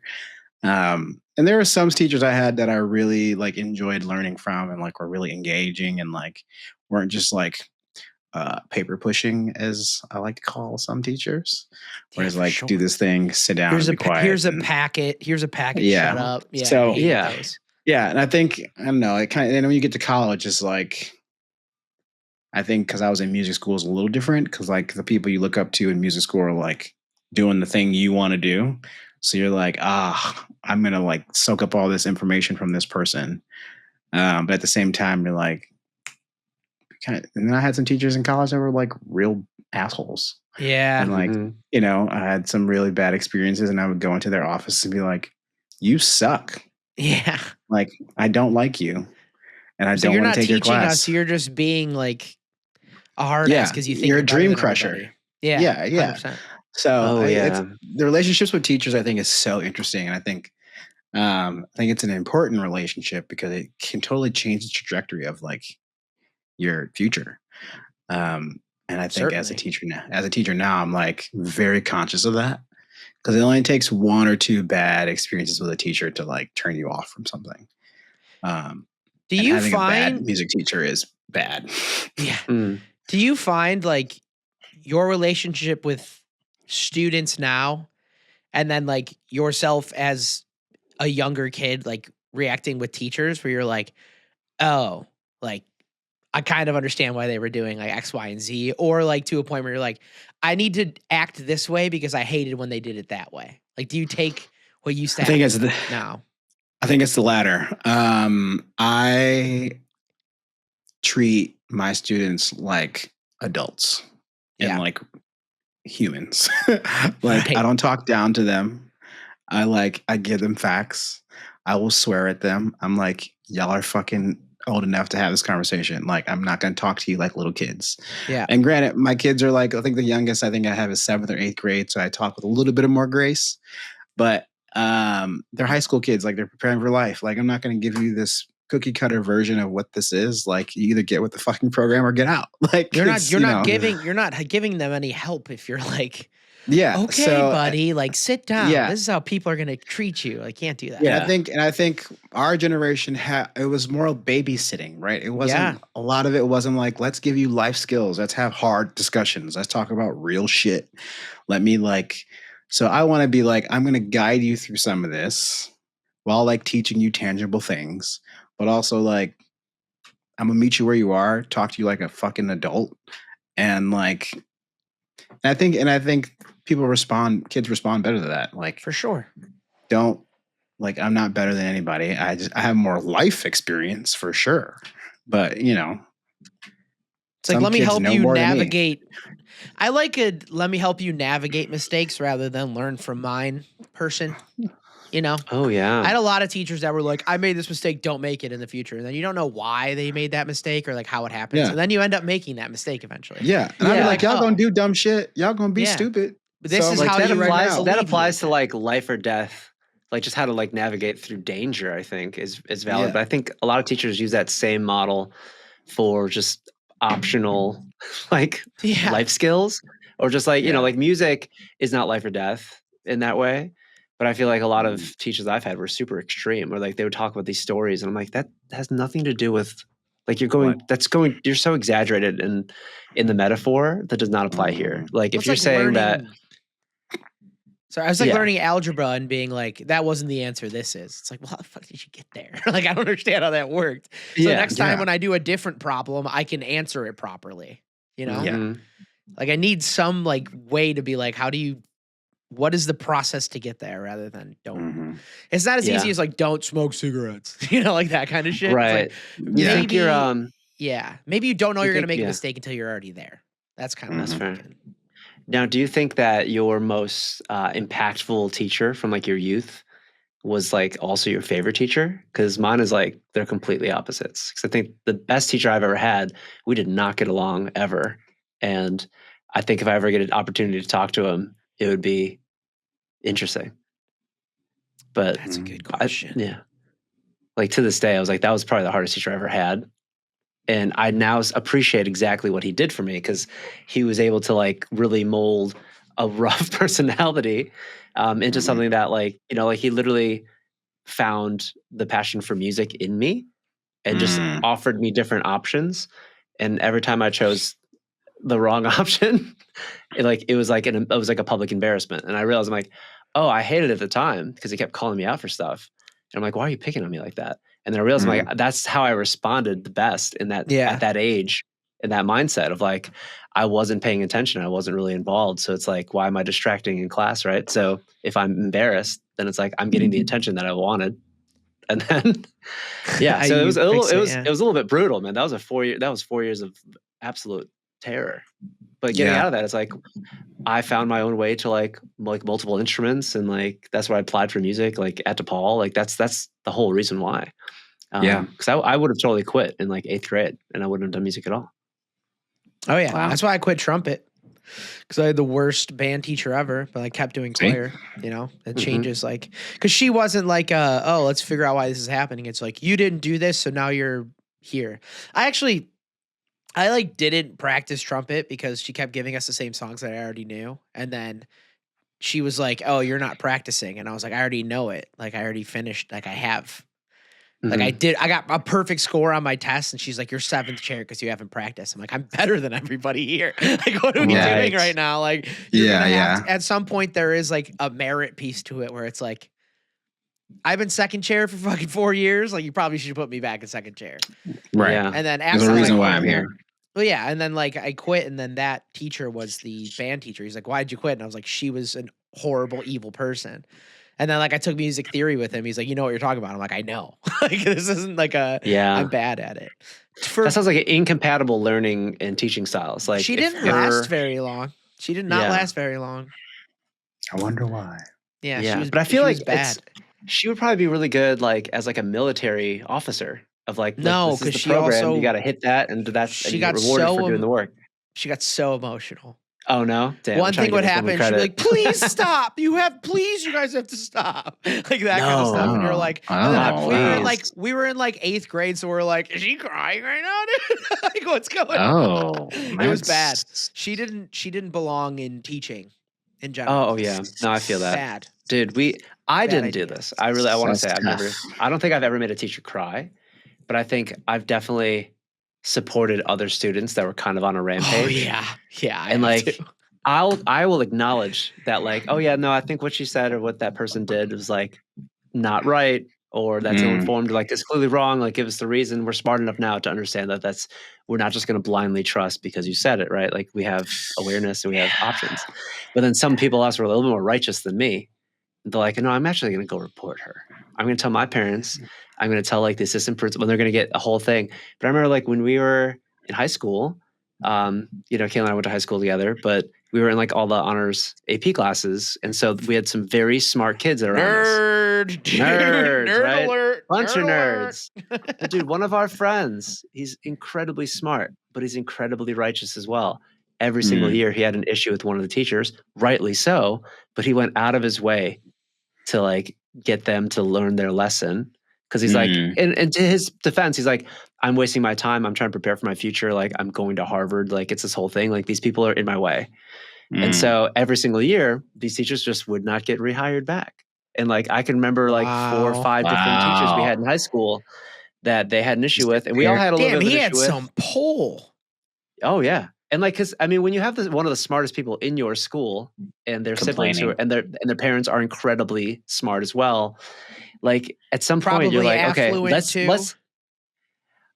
And there were some teachers I had that I really like enjoyed learning from and like were really engaging and like weren't just like paper pushing, as I like to call some teachers. Whereas like do this thing, sit down, be quiet. Here's a packet. Shut up. Yeah. So yeah, and I think I don't know. It kind of, and when you get to college, it's like I think because I was in music school is a little different because like the people you look up to in music school are like doing the thing you want to do. So you're like, I'm gonna like soak up all this information from this person, but at the same time, you're like, kind of. And then I had some teachers in college that were like real assholes. Yeah, and like I had some really bad experiences, and I would go into their office and be like, "You suck." Yeah. Like, I don't like you. And I don't want to take your class. You're not teaching us. You're just being like a hard ass because you think you're a dream crusher. Yeah. Yeah. 100%. So the relationships with teachers, I think, is so interesting. And I think it's an important relationship because it can totally change the trajectory of like your future. And I think as a teacher now, I'm like very conscious of that. Because it only takes one or two bad experiences with a teacher to like turn you off from something. Do you having find a bad music teacher is bad? Yeah. Do you find like your relationship with students now, and then like yourself as a younger kid, like reacting with teachers, where you're like, oh, like I kind of understand why they were doing like X, Y, and Z, or like to a point where you're like, I need to act this way because I hated when they did it that way. Like, do you take what used to I think happen it's now? I think it's the latter. I treat my students like adults and like humans. Like I don't talk down to them. I give them facts. I will swear at them. I'm like, y'all are fucking old enough to have this conversation. Like, I'm not going to talk to you like little kids. Yeah. And granted, my kids are like, I think the youngest I think I have is 7th or 8th grade. So I talk with a little bit of more grace, but they're high school kids. Like they're preparing for life. Like, I'm not going to give you this cookie cutter version of what this is. Like, you either get with the fucking program or get out. Like you're not giving them any help if you're like, yeah, okay, so, buddy, like sit down. Yeah. This is how people are gonna treat you. I can't do that. Yeah, and I think our generation it was more babysitting, right? It wasn't a lot of it wasn't like, let's give you life skills, let's have hard discussions, let's talk about real shit. So I want to be like, I'm gonna guide you through some of this while like teaching you tangible things, but also like I'm gonna meet you where you are, talk to you like a fucking adult, and like I think kids respond better to that. Like for sure. I'm not better than anybody. I have more life experience for sure. But it's like, let me help you navigate. I like let me help you navigate mistakes rather than learn from mine person. Oh yeah. I had a lot of teachers that were like, I made this mistake, don't make it in the future. And then you don't know why they made that mistake or like how it happens. Yeah. And then you end up making that mistake eventually. Yeah. And I'd be like, y'all gonna do dumb shit. Y'all gonna be stupid. But this is how that applies to like life or death. Like just how to like navigate through danger, I think is valid. Yeah. But I think a lot of teachers use that same model for just optional like life skills, or just like, like music is not life or death in that way. But I feel like a lot of teachers I've had were super extreme, or like they would talk about these stories and I'm like, that has nothing to do with like you're so exaggerated in the metaphor that does not apply here. Like if you're saying that. So I was like learning algebra and being like, that wasn't the answer. This is. It's like, well, how the fuck did you get there? Like, I don't understand how that worked. So next time when I do a different problem, I can answer it properly. Yeah. Like I need some like way to be like, what is the process to get there rather than don't. Mm-hmm. It's not as easy as like, don't smoke cigarettes, like that kind of shit. Right. Maybe maybe you don't know you're going to make a mistake until you're already there. That's kind of that's fair. Now, do you think that your most impactful teacher from like your youth was like also your favorite teacher? Because mine is like, they're completely opposites. Because I think the best teacher I've ever had, we did not get along ever. And I think if I ever get an opportunity to talk to him, it would be interesting. But that's a good question. Like to this day, I was like, that was probably the hardest teacher I ever had. And I now appreciate exactly what he did for me, because he was able to like really mold a rough personality into something that like, like he literally found the passion for music in me and just offered me different options. And every time I chose the wrong option, it was like a public embarrassment. And I realized I'm like, oh, I hated it at the time because he kept calling me out for stuff. And I'm like, why are you picking on me like that? And then I realized I'm like, that's how I responded the best in that at that age, in that mindset of like, I wasn't paying attention. I wasn't really involved. So it's like, why am I distracting in class, right? So if I'm embarrassed, then it's like I'm getting the attention that I wanted. And then so it was a little bit brutal, man. That was 4 years of absolute terror. But getting out of that, it's like I found my own way to like multiple instruments, and like that's where I applied for music, like at DePaul. Like that's the whole reason why. Because I would have totally quit in like 8th grade, and I wouldn't have done music at all. Oh yeah, that's why I quit trumpet, because I had the worst band teacher ever, but I kept doing choir. It changes like, because she wasn't like, oh, let's figure out why this is happening. It's like, you didn't do this, so now you're here. I like didn't practice trumpet because she kept giving us the same songs that I already knew. And then she was like, oh, you're not practicing. And I was like, I already know it. Like I already finished. Like I have. Like I got a perfect score on my test. And she's like, you're 7th chair because you haven't practiced. I'm like, I'm better than everybody here. Like, what are we doing right now? Like, at some point there is like a merit piece to it where it's like, I've been second chair for fucking 4 years. Like, you probably should put me back in second chair. Right. Yeah. And then There's after a reason I why quit, I'm here. well, yeah, and then like I quit, and then that teacher was the band teacher. He's like, "Why'd you quit?" And I was like, "She was a horrible, evil person." And then like I took music theory with him. He's like, "You know what you're talking about?" I'm like, "I know." Like, this isn't like I'm bad at it. That sounds like an incompatible learning and teaching styles. Like, she didn't last very long. She did not last very long. I wonder why. Yeah, yeah. she was. But I feel she like was bad. she would probably be really good, like as like a military officer of like, no, this is because the she program. also You got to hit that, and that's she and you got get rewarded so for doing the work. She got so emotional. Oh no! Damn, One thing would happen. She'd be like, "Please stop! You guys have to stop!" Like that kind of stuff. And you're like, we were in like 8th grade, so we're like, "Is she crying right now, dude? Like, what's going on?" It was bad. She didn't belong in teaching in general. Oh yeah, no, I feel that. Bad, dude. I didn't do this. I want to say tough. I don't think I've ever made a teacher cry, but I think I've definitely supported other students that were kind of on a rampage. Oh yeah, and like. I will acknowledge that, like, oh yeah, no, I think what she said or what that person did was like not right, or that's ill-informed, like it's clearly wrong. Like, give us the reason. We're smart enough now to understand that we're not just going to blindly trust because you said it, right? Like, we have awareness and we have options. But then some people else were a little bit more righteous than me. They're like, no, I'm actually going to go report her. I'm going to tell my parents. I'm going to tell like the assistant principal. They're going to get a whole thing. But I remember like when we were in high school, Kayla and I went to high school together, but we were in like all the honors AP classes. And so we had some very smart kids that are nerds, right? alert, bunch of nerds. But dude, one of our friends, he's incredibly smart, but he's incredibly righteous as well. Every single year he had an issue with one of the teachers, rightly so, but he went out of his way to like get them to learn their lesson. Cause he's like, and to his defense, he's like, I'm wasting my time. I'm trying to prepare for my future. Like, I'm going to Harvard. Like, it's this whole thing. Like, these people are in my way. And so every single year, these teachers just would not get rehired back. And like, I can remember like 4 or 5 different teachers we had in high school that they had an issue with. And we all had a little bit of an issue with. He had some pull. Oh, yeah. And like, cause I mean, when you have one of the smartest people in your school and their siblings and their parents are incredibly smart as well, like at some point you're like, okay, let's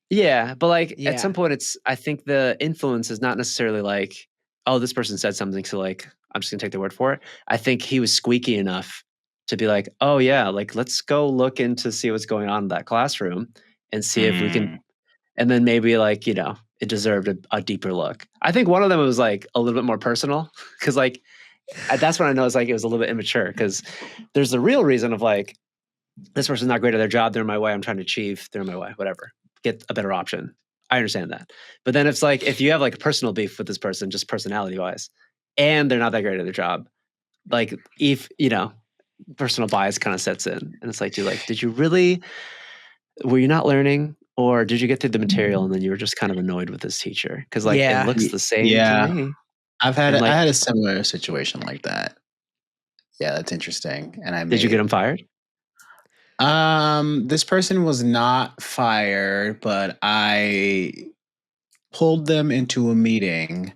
yeah. But like at some point I think the influence is not necessarily like, oh, this person said something, so like, I'm just gonna take their word for it. I think he was squeaky enough to be like, oh yeah, like let's go look into see what's going on in that classroom and see if we can, and then maybe like, it deserved a deeper look. I think one of them was like a little bit more personal because like that's when I noticed like it was a little bit immature because there's the real reason of like, this person's not great at their job. They're in my way. I'm trying to achieve. They're in my way. Whatever. Get a better option. I understand that. But then it's like, if you have like a personal beef with this person, just personality wise, and they're not that great at their job, like if, personal bias kind of sets in and it's like, dude, like, were you not learning or did you get through the material and then you were just kind of annoyed with this teacher? Cause like, it looks the same to me. I had a similar situation like that. Yeah, that's interesting. And did you get him fired? This person was not fired, but I pulled them into a meeting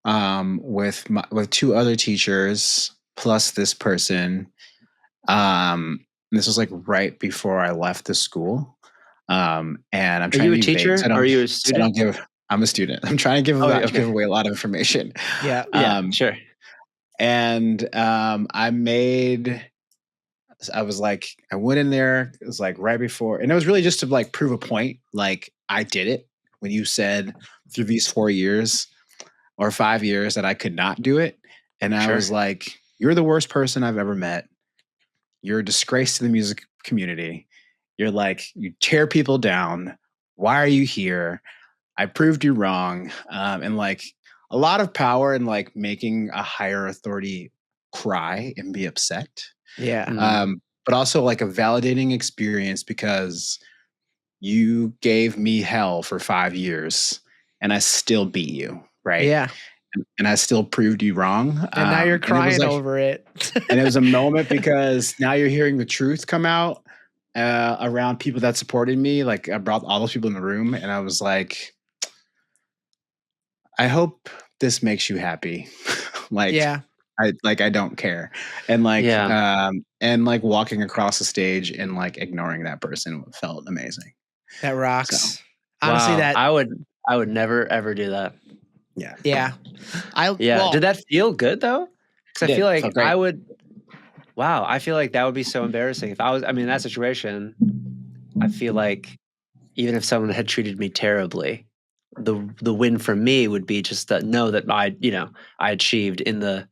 with 2 other teachers plus this person. This was like right before I left the school. And I'm trying to be teacher? Vague, so are you a student? I'm a student. I'm trying to give away a lot of information. Yeah. Sure. And I was like, I went in there. It was like right before, and it was really just to like prove a point. Like I did it when you said through these 4 years or 5 years that I could not do it. And I was like, you're the worst person I've ever met. You're a disgrace to the music community. You're like, you tear people down. Why are you here? I proved you wrong. And like a lot of power in like making a higher authority cry and be upset. Yeah. But also like a validating experience because you gave me hell for 5 years and I still beat you. Right. Yeah. And I still proved you wrong. And now you're crying over it. And it was a moment because now you're hearing the truth come out around people that supported me. Like I brought all those people in the room and I was like, I hope this makes you happy. Like, yeah. I don't care. And walking across the stage and like ignoring that person felt amazing. That rocks. So, honestly, wow, I would never ever do that. Yeah. Did that feel good though? Because I feel like I would. Wow, I feel like that would be so embarrassing if I was. I mean, in that situation, I feel like even if someone had treated me terribly, the win for me would be just to know that I achieved in the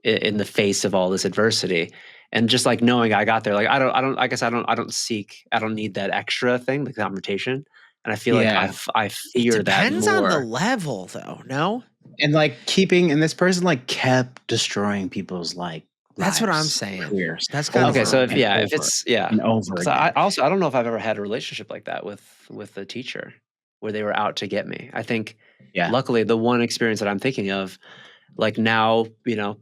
in the face of all this adversity, and just like knowing I got there. Like I don't need that extra thing, the confrontation. And I feel like I fear that more. Depends on the level, though. No, and like and this person like kept destroying people's like. That's what I'm saying. Careers. That's kind of okay. So if it's and over. So I don't know if I've ever had a relationship like that with a teacher where they were out to get me. I think luckily the one experience that I'm thinking of, like now,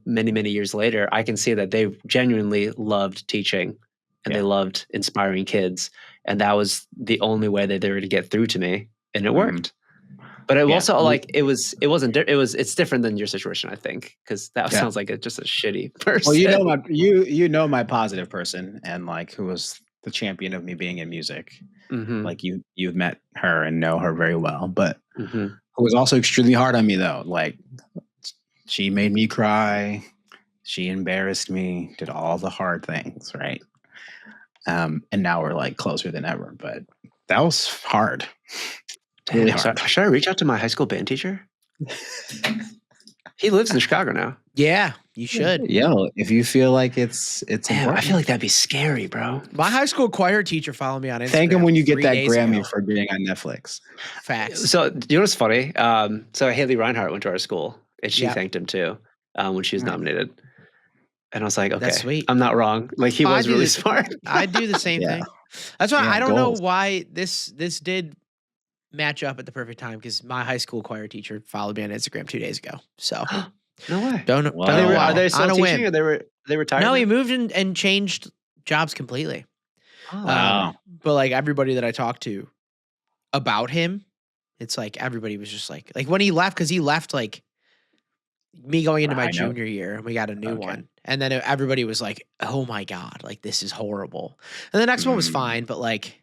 many years later, I can see that they genuinely loved teaching and they loved inspiring kids, and that was the only way that they were to get through to me, and it worked. But it also it's different than your situation, I think, because that sounds like just a shitty person. Well, you know my positive person, and like who was the champion of me being in music. Like you've met her and know her very well, but who was also extremely hard on me though. Like she made me cry, she embarrassed me, did all the hard things, right? And now we're like closer than ever, but that was hard. Really hard. Should I reach out to my high school band teacher? He lives in Chicago now. Yeah, you should. Yo, if you feel like it's important. I feel like that'd be scary, bro. My high school choir teacher followed me on Instagram. Thank him when you get that Grammy for being on Netflix. Facts. So, do you know what's funny? So Haley Reinhart went to our school, and she thanked him too when she was nominated. And I was like, okay, that's sweet. I'm not wrong. Like he was really smart. I do the same thing. That's why I don't know why this did match up at the perfect time, because my high school choir teacher followed me on Instagram 2 days ago. So no way. Don't are they still teaching, or they retired? No, he moved and changed jobs completely. Oh. Wow. But like everybody that I talked to about him, it's like everybody was just like when he left, because he left like me going into my junior year, and we got a new one. And then everybody was like, oh my God, like this is horrible. And the next one was fine, but like,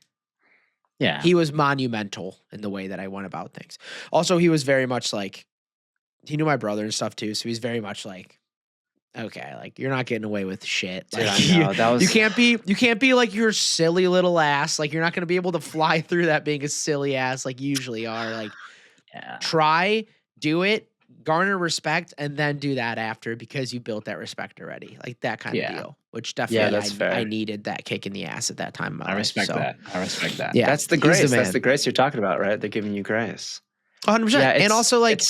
he was monumental in the way that I went about things. Also, he was very much like, he knew my brother and stuff too. So he's very much like, okay, like you're not getting away with shit. Like, you can't be like your silly little ass. Like you're not going to be able to fly through that being a silly ass like you usually are. Like try, do it, garner respect, and then do that after, because you built that respect already. Like that kind of deal, which definitely I needed that kick in the ass at that time. I respect that. Yeah, that's the grace. That's the grace you're talking about, right? They're giving you grace. 100%. And also like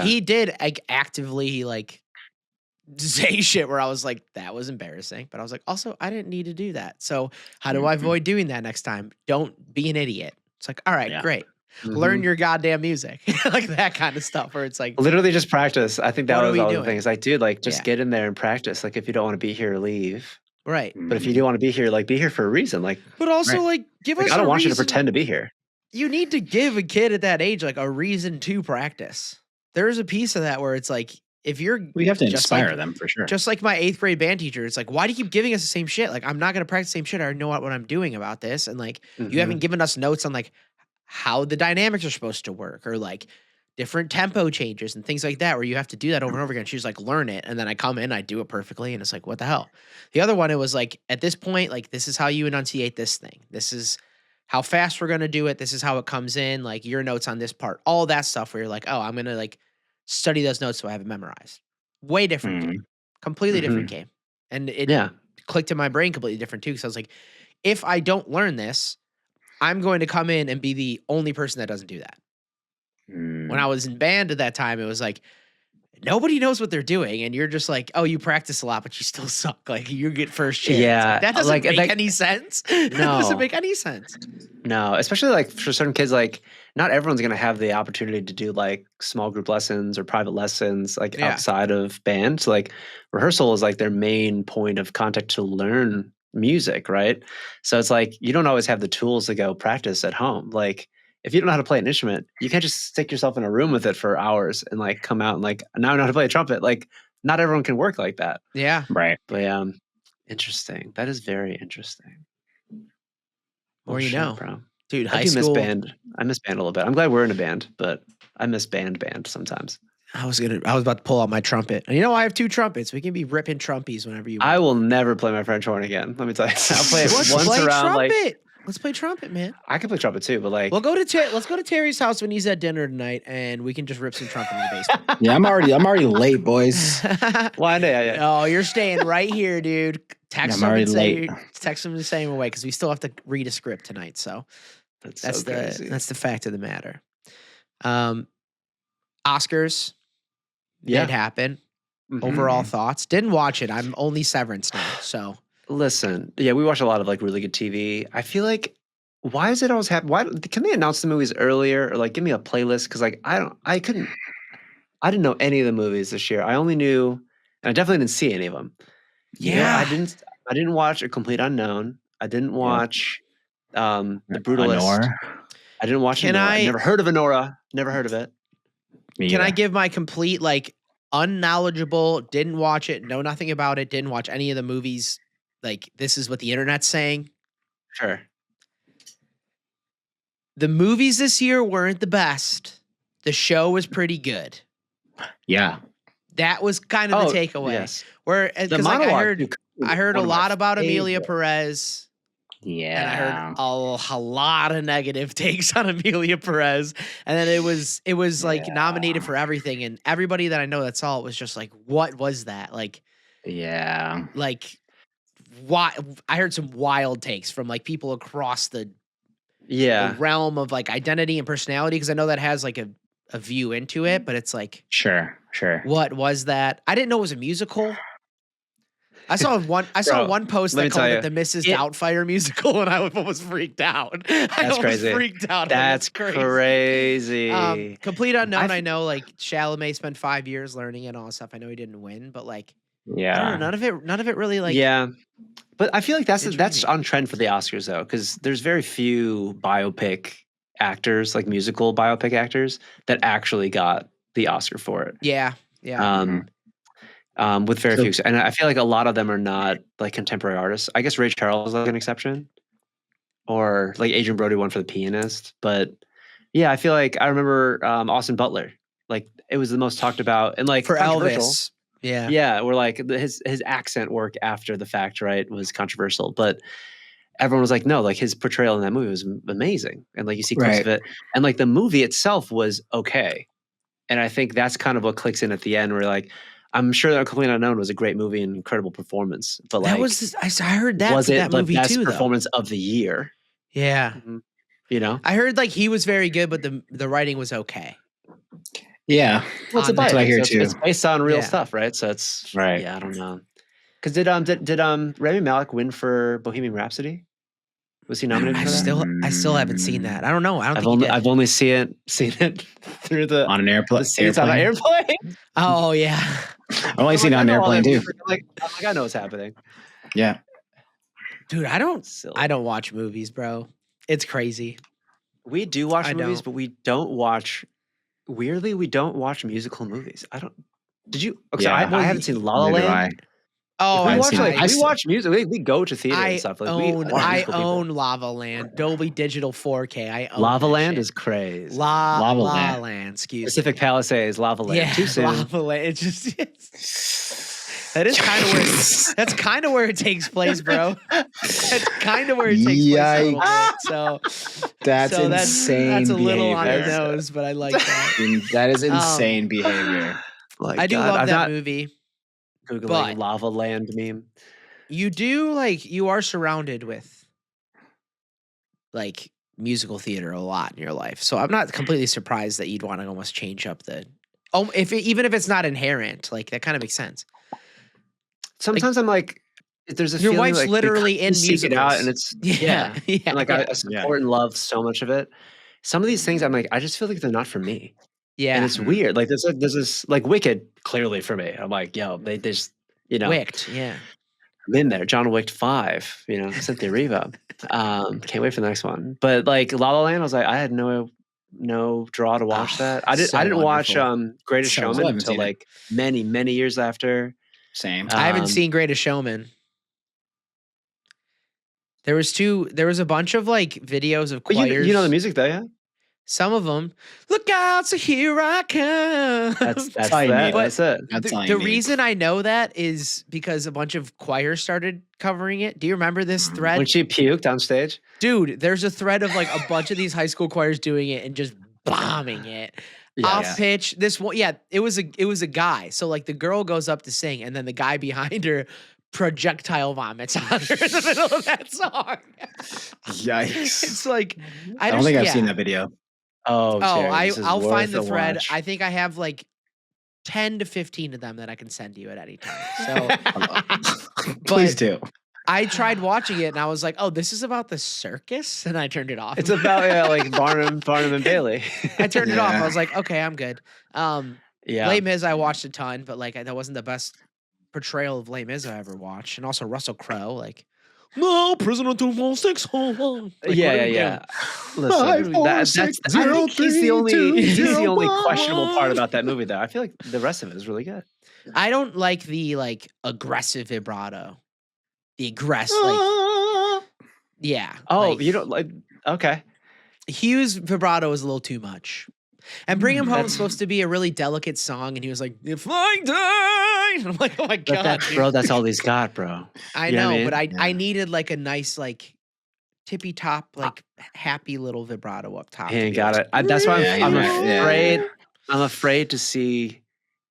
he did like actively like say shit where I was like, that was embarrassing. But I was like, also, I didn't need to do that. So how do I avoid doing that next time? Don't be an idiot. It's like, all right, great. Learn your goddamn music. Like that kind of stuff where it's like literally just practice. I think that was all the things. Like, dude, like just get in there and practice. Like if you don't want to be here, leave. Right. But if you do want to be here, like be here for a reason. Like but also like give us I don't want you to pretend to be here. You need to give a kid at that age like a reason to practice. There's a piece of that where it's like we have to inspire them for sure. Just like my 8th grade band teacher, it's like, why do you keep giving us the same shit? Like I'm not gonna practice the same shit. I know what I'm doing about this. And like you haven't given us notes on like how the dynamics are supposed to work, or like different tempo changes and things like that, where you have to do that over and over again. She's like, learn it. And then I come in, I do it perfectly. And it's like, what the hell? The other one, it was like, at this point, like, this is how you enunciate this thing. This is how fast we're going to do it. This is how it comes in. Like your notes on this part, all that stuff where you're like, oh, I'm going to like study those notes so I have it memorized. Way different game. Completely different game. And it clicked in my brain completely different too. Cause I was like, if I don't learn this, I'm going to come in and be the only person that doesn't do that. When I was in band at that time, it was like, nobody knows what they're doing. And you're just like, oh, you practice a lot, but you still suck. Like you get first chance. Yeah. Like, that doesn't make any sense. No. That doesn't make any sense. No, especially like for certain kids, like not everyone's going to have the opportunity to do like small group lessons or private lessons like outside of band. So like rehearsal is like their main point of contact to learn music, right? So it's like you don't always have the tools to go practice at home. Like if you don't know how to play an instrument, you can't just stick yourself in a room with it for hours and like come out and like, now I know how to play a trumpet. Like not everyone can work like that. Yeah. Right. But interesting. That is very interesting. Or you know, bro. dude, I high do miss school. band. I miss band a little bit. I'm glad we're in a band, but I miss band sometimes. I was about to pull out my trumpet. And I have 2 trumpets. We can be ripping trumpies whenever you want. I will never play my French horn again. Let me tell you. I'll play it Let's once play around. trumpet. Let's play trumpet, man. I can play trumpet too, but let's go to Terry's house when he's at dinner tonight, and we can just rip some trumpet in the basement. Yeah, I'm already late, boys. Why? Yeah. Oh, you're staying right here, dude. Text him late. Text him the same way because we still have to read a script tonight. So that's the fact of the matter. Oscars did happen. Mm-hmm. Overall thoughts. Didn't watch it. I'm only Severance now. So listen, we watch a lot of like really good TV. I feel like why is it always happen? Why can they announce the movies earlier or like give me a playlist? Because like I didn't know any of the movies this year. I only knew, and I definitely didn't see any of them. Yeah, I didn't watch A Complete Unknown. I didn't watch The Brutalist. Honora. I didn't watch Honora. I never heard of Honora. Never heard of it. Can I give my complete like unknowledgeable? Didn't watch it. Know nothing about it. Didn't watch any of the movies. Like this is what the internet's saying. Sure. The movies this year weren't the best. The show was pretty good. Yeah. That was kind of the takeaway. Yes. Where because like I heard a lot about Amelia Perez. Yeah. And I heard a lot of negative takes on Amelia Perez. And then it was like nominated for everything. And everybody that I know that saw it was just like, what was that? Like, yeah. Like, why? I heard some wild takes from like people across the realm of like identity and personality. Cause I know that has like a view into it, but it's like, sure. What was that? I didn't know it was a musical. I saw one post that called it the Mrs. Doubtfire musical, and I was freaked out. That's crazy. Freaked out. That's crazy. Complete Unknown. I know, like Chalamet spent 5 years learning it and all that stuff. I know he didn't win, but like, I don't know, none of it really like. Yeah, but I feel like that's on trend for the Oscars though, because there's very few biopic actors, like musical biopic actors, that actually got the Oscar for it. Yeah. With very few, and I feel like a lot of them are not like contemporary artists. I guess Ray Charles is like an exception, or like Adrian Brody won for The Pianist. But yeah, I feel like I remember Austin Butler. Like it was the most talked about and like for Elvis. Yeah. Where like his accent work after the fact, right, was controversial, but everyone was like, no, like his portrayal in that movie was amazing, and like you see clips of it, and like the movie itself was okay, and I think that's kind of what clicks in at the end, where like. I'm sure that Complete Unknown was a great movie and incredible performance, but like I heard that was that movie best too. Performance of the year. Yeah, I heard like he was very good, but the writing was okay. Yeah, well, it's what I hear too. It's based on real stuff, right? So it's right. Yeah, I don't know. Because did Rami Malek win for Bohemian Rhapsody? Was he nominated for that? I still haven't seen that. I don't know. I've only seen it through the on an airplane. On an airplane. Oh yeah. I've only seen it on an airplane too. Like I know what's happening. Yeah. Dude, I don't watch movies, bro. It's crazy. We do watch movies, but we don't watch. Weirdly, we don't watch musical movies. I don't. Did you? Okay, I haven't seen La La Land. Oh, we watch music. We go to theater and stuff. Like I own Lava Land, Dolby Digital 4K. I own Lava Land is crazy. Lava Land. Excuse me. Pacific Palisades, Lava Land. Yeah, too soon. Lava Land. That is kind of where that's kind of where it takes place, bro. That's kind of where it takes place a little bit. So that's insane. That's a little behavior. on the nose, but I like that. That is insane behavior. I do love that movie. Googling Lava Land meme. You are surrounded with like musical theater a lot in your life. So I'm not completely surprised that you'd want to almost change up even if it's not inherent, like that kind of makes sense. Sometimes I'm like, there's a your feeling wife's like literally in music out, and it's and like I support and love so much of it. Some of these things I'm like, I just feel like they're not for me. Yeah, and it's weird. Like there's this like Wicked clearly for me. I'm like, yo, they just Wicked, yeah. I'm in there. John Wick 5, Cynthia Erivo. Can't wait for the next one. But like La La Land, I was like, I had no no draw to watch that. I so didn't watch wonderful. Greatest So Showman haven't until seen it. like many years after. Same. I haven't Um, seen Greatest Showman. There was a bunch of like videos of But choirs. you know the music though, yeah. Some of them, look out, so here I come. all you need. That's it. That's all you The need. reason I know that is because a bunch of choirs started covering it. Do you remember this thread? When she puked on stage. Dude, there's a thread of like a bunch of these high school choirs doing it and just bombing it. Off pitch. This one, it was a guy. So like the girl goes up to sing, and then the guy behind her projectile vomits on her in the middle of that song. Yikes. It's like I don't think I've seen that video. Oh, Jerry, this is I'll find worth the a thread. watch. I think I have like 10 to 15 of them that I can send you at any time. So Please do. I tried watching it and I was like, oh, this is about the circus? And I turned it off. It's about like Barnum and Bailey. I turned it off. Yeah. I was like, okay, I'm good. Les Mis I watched a ton, but like that wasn't the best portrayal of Les Mis I ever watched. And also Russell Crowe, like, no, prisoner 246. Like, Yeah. Listen, I think he's the only questionable part about that movie, though. I feel like the rest of it is really good. I don't like the like aggressive vibrato. The aggressive, yeah. Oh, like, you don't like? Okay. Hughes' vibrato is a little too much. And Bring Him Home is supposed to be a really delicate song, and he was like, "If I die," and I'm like, "Oh my god, bro, that's all he's got, bro." I You know know, what I mean? but I needed like a nice like tippy top like happy little vibrato up top. He ain't got it. That's why I'm afraid. I'm afraid to see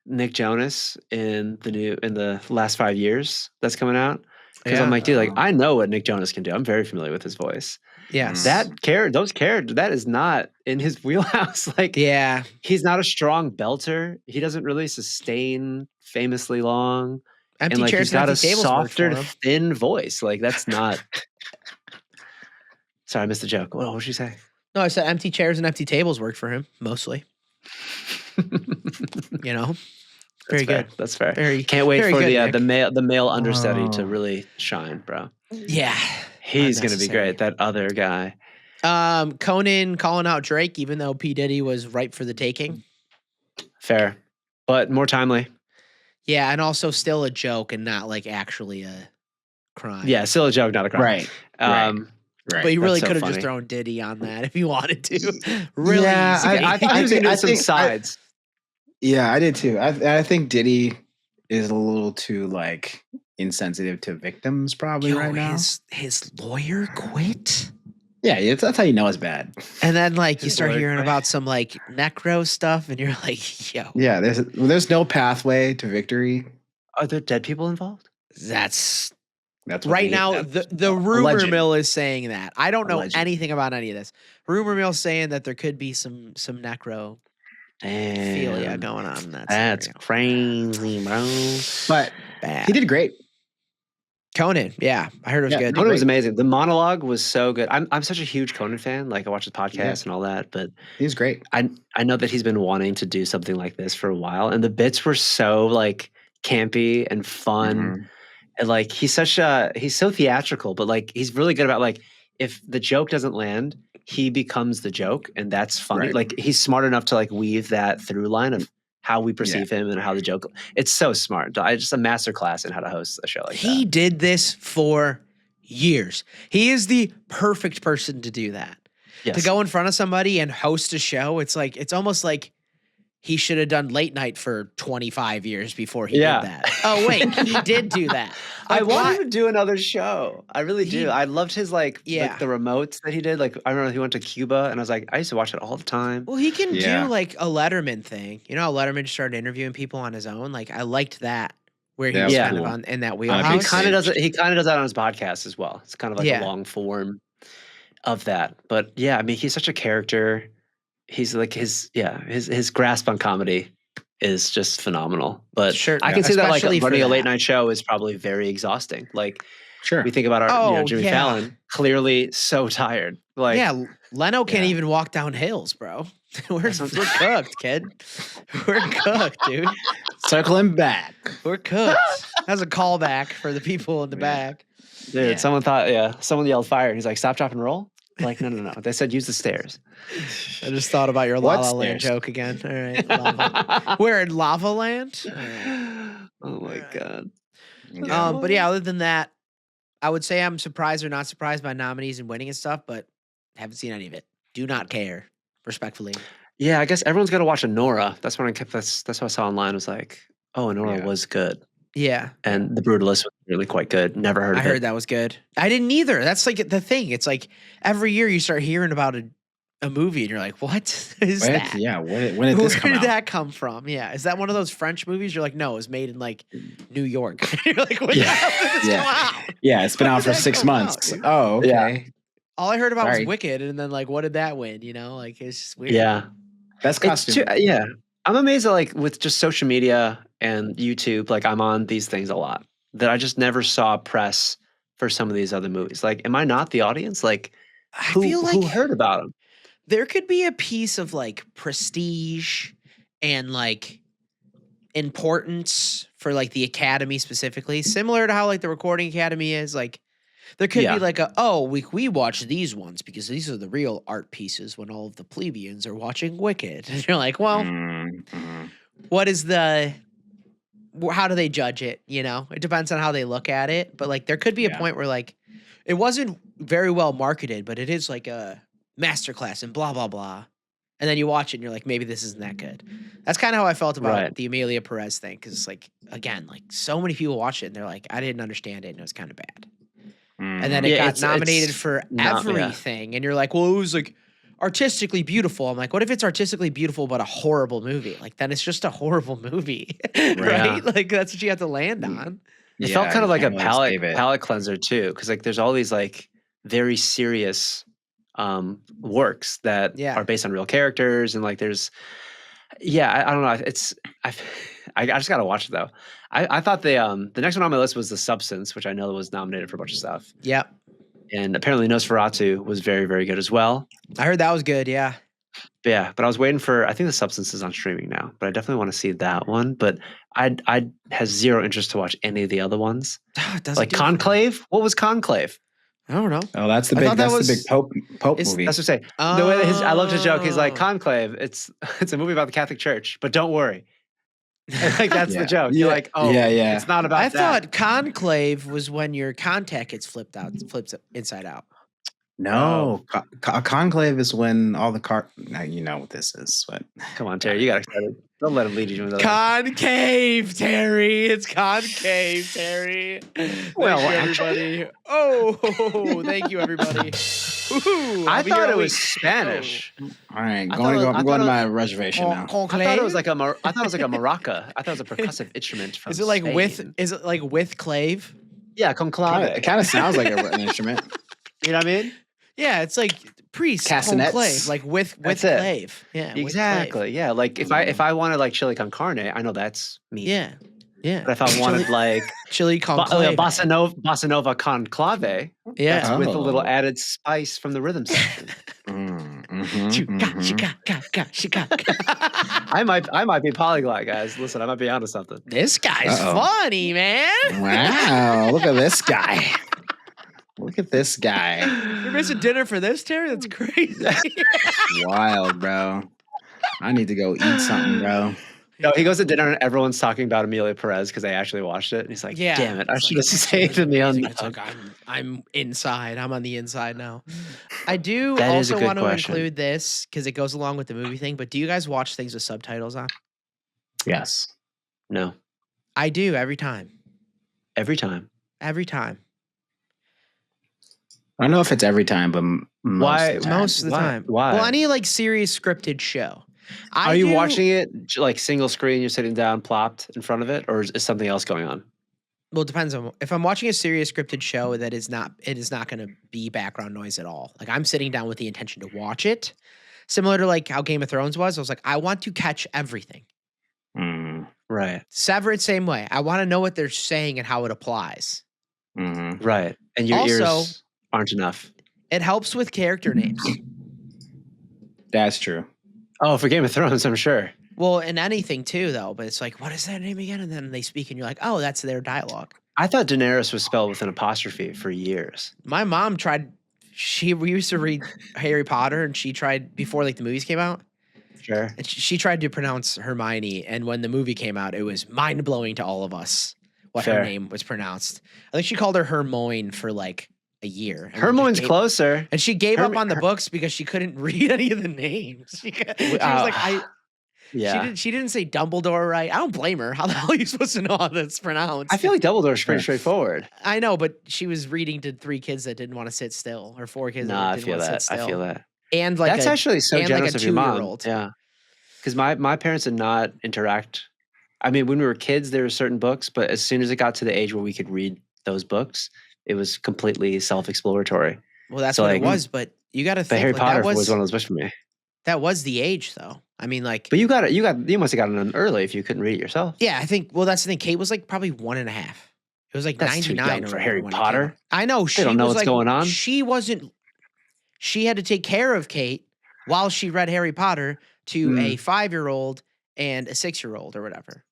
Nick Jonas in the last 5 years that's coming out. Because I'm like, dude, like I know what Nick Jonas can do. I'm very familiar with his voice. Yes. Those characters, that is not in his wheelhouse. Like, yeah, he's not a strong belter. He doesn't really sustain famously long. Empty and like chairs he's got and a empty tables work for softer, him. thin voice. Like that's not. Sorry, I missed the joke. What did you say? No, I said empty chairs and empty tables worked for him mostly. You know, very good. That's fair. Very can't wait very for good, the male understudy to really shine, bro. Yeah, he's gonna be great. That other guy. Conan calling out Drake, even though P. Diddy was ripe for the taking. Fair, but more timely. Yeah, and also still a joke and not like actually a crime. Yeah, still a joke, not a crime. Right. But he really That's so could have funny. just thrown Diddy on that if he wanted to. Really? Yeah, easy. I thought he was gonna do some sides. Yeah, I did too. I think Diddy is a little too like insensitive to victims probably right now. His lawyer quit. Yeah, that's how you know it's bad. And then like you His start lawyer hearing quit. about some like necro stuff and you're like, yo. Yeah, there's no pathway to victory. Are there dead people involved? That's What right now the rumor Alleged. mill is saying that. I don't know Alleged. anything about any of this. Rumor mill saying that there could be some necrophilia Damn. going on in that That's scenario. crazy, bro. But Bad. he did great. Conan, yeah. I heard it was Yeah, good. Conan was amazing. The monologue was so good. I'm such a huge Conan fan. Like I watch his podcast Yeah. and all that, but He was great. I know that he's been wanting to do something like this for a while, and the bits were so like campy and fun, Mhm. and like he's so theatrical, but like he's really good about like if the joke doesn't land, he becomes the joke, and that's funny. Right. Like he's smart enough to like weave that through line of how we perceive him and how the joke. It's so smart. Just a master class in how to host a show like He that. did this for years. He is the perfect person to do that. Yes. To go in front of somebody and host a show, it's almost like he should have done late night for 25 years before he did that. Oh wait, he did do that. I Like, want why- him to do another show. I really do. I loved his like the remotes that he did. Like I remember he went to Cuba, and I was like, I used to watch it all the time. Well, he can Yeah. do like a Letterman thing. You know how Letterman started interviewing people on his own? Like I liked that where he That was was kind cool. of in that He wheelhouse. kind of does it. He kind of does that on his podcast as well. It's kind of like Yeah. a long form of that. But yeah, I mean, he's such a character. He's like his grasp on comedy is just phenomenal. But Sure, I can see that like especially for running a that. late night show is probably very exhausting. Like Sure. we think about our Jimmy yeah. Fallon, clearly so tired. Like yeah, Leno can't Yeah. even walk down hills, bro. we're cooked, kid. We're cooked, dude. Circling back. We're cooked. That's a callback for the people in the back. dude, Yeah. someone yelled fire, and he's like, "Stop, drop, and roll." Like, no. They said use the stairs. I just thought about your La What La Land stairs? joke again. All right. Lava. We're in Lava Land? All right. Oh my god. Yeah. But yeah, other than that, I would say I'm surprised or not surprised by nominees and winning and stuff, but haven't seen any of it. Do not care, respectfully. Yeah, I guess everyone's got to watch Anora. That's when I kept. That's what I saw online. Was like, oh, Anora was good, Yeah. and The Brutalist was really quite good. Never heard I of it. heard that was good. I didn't either. That's like the thing. It's like every year you start hearing about a movie and you're like, what is that? Yeah, when did this come Where out? did that come from? Yeah. Is that one of those French movies? You're like, no, it was made in like New York. You're like, when the hell did this come out? Yeah, it's been When out did for that 6 come out, months. dude? Oh, okay. Yeah. All I heard about Sorry. was Wicked, and then like, what did that win? You know, like it's just weird. Yeah, Best it's costume. yeah. I'm amazed at like with just social media and YouTube. Like I'm on these things a lot that I just never saw press for some of these other movies. Like, am I not the audience? Like, I who feel like who heard about them? there could be a piece of like prestige and like importance for like the Academy specifically, similar to how like the Recording Academy is. Like, there could Yeah. be like we watch these ones because these are the real art pieces when all of the plebeians are watching Wicked. And you're like, well, what is how do they judge it? You know, it depends on how they look at it. But like, there could be a point where like, it wasn't very well marketed, but it is like a masterclass and blah, blah, blah. And then you watch it and you're like, maybe this isn't that good. That's kind of how I felt about the Amelia Perez thing. Cause it's like, again, like so many people watch it and they're like, I didn't understand it and it was kind of bad. And then it got nominated for everything. And you're like, well, it was like artistically beautiful. I'm like, what if it's artistically beautiful, but a horrible movie? Like, then it's just a horrible movie, right? Like, that's what you have to land on. It felt kind of like a palate cleanser too. Cause like there's all these like very serious works that are based on real characters. And like, there's, I don't know. I just got to watch it though. I thought the next one on my list was The Substance, which I know was nominated for a bunch of stuff. Yep. And apparently Nosferatu was very, very good as well. I heard that was good. Yeah. Yeah. But I was waiting for, I think The Substance is on streaming now, but I definitely want to see that one. But I has zero interest to watch any of the other ones. Like Conclave. What was Conclave? I don't know. Oh, that's the big Pope movie. That's what I say. The way that I loved his joke. He's like, Conclave. It's a movie about the Catholic Church, but don't worry. Like that's the joke. You're like, oh, it's not about that. I thought Conclave was when your contact gets flipped inside out. No, Conclave is when all the now you know what this is. But come on, Terry, you got excited. Don't let him lead you into that. Concave, Terry. It's concave, Terry. Well, thank you, everybody. Oh, thank you, everybody. I thought it was Spanish. All right, I'm going to my reservation now. I thought it was like a maraca. I thought it was a percussive instrument from Is it like Spain. is it like with clave? Yeah, conclave. It kind of sounds like an instrument. You know what I mean? Yeah, it's like priest Castanets. conclave, like with clave. Yeah, exactly. Yeah, like if I wanted like chili con carne, I know that's meat. Yeah, yeah. But if I wanted like chili conclave, bossa nova conclave, that's with a little added spice from the rhythm section. I might be polyglot, guys. Listen, I might be onto something. This guy's funny, man. Wow, look at this guy. Look at this guy. You're missing dinner for this, Terry? That's crazy. Wild, bro. I need to go eat something, bro. No, he goes to dinner and everyone's talking about Amelia Perez because they actually watched it. And he's like, damn it, I should have saved me on that. It's like, I'm inside. I'm on the inside now. I do also want to include this because it goes along with the movie thing, but do you guys watch things with subtitles on? Yes. No. I do every time. Every time? Every time. I don't know if it's every time, but most of the time. Why? Well, any like serious scripted show. Are you watching it like single screen? You're sitting down, plopped in front of it, or is something else going on? Well, it depends on if I'm watching a serious scripted show. It is not going to be background noise at all. Like I'm sitting down with the intention to watch it, similar to like how Game of Thrones was. I was like, I want to catch everything. Right. Severance, same way. I want to know what they're saying and how it applies. Right. And your ears aren't enough. It helps with character names. That's true. Oh, for Game of Thrones, I'm sure. Well, in anything too, though. But it's like, what is their name again? And then they speak, and you're like, oh, that's their dialogue. I thought Daenerys was spelled with an apostrophe for years. My mom tried we used to read Harry Potter, and she tried before like the movies came out. Sure. And she tried to pronounce Hermione, and when the movie came out, it was mind blowing to all of us what her name was pronounced. I think she called her Hermione for like a year. Hermione's closer. And she gave up on the books because she couldn't read any of the names. She was like, She didn't say Dumbledore right. I don't blame her. How the hell are you supposed to know how that's pronounced? I feel like Dumbledore's pretty straightforward. I know, but she was reading to 3 kids that didn't want to sit still, or 4 kids that didn't want to sit still. I feel that. And like that's actually so generous of your mom. Two-year-old. Yeah, because my parents did not interact. I mean, when we were kids, there were certain books, but as soon as it got to the age where we could read those books, it was completely self-exploratory. Well, that's what it was, but you got to think. But Harry Potter was one of those books for me. That was the age, though. I mean, like. But you must have gotten them early if you couldn't read it yourself. Yeah, I think. Well, that's the thing. Kate was like probably 1.5. It was like that's 99 too young for Harry Potter. I know. They don't know what's going on. She wasn't. She had to take care of Kate while she read Harry Potter to a 5-year-old and a 6-year-old or whatever.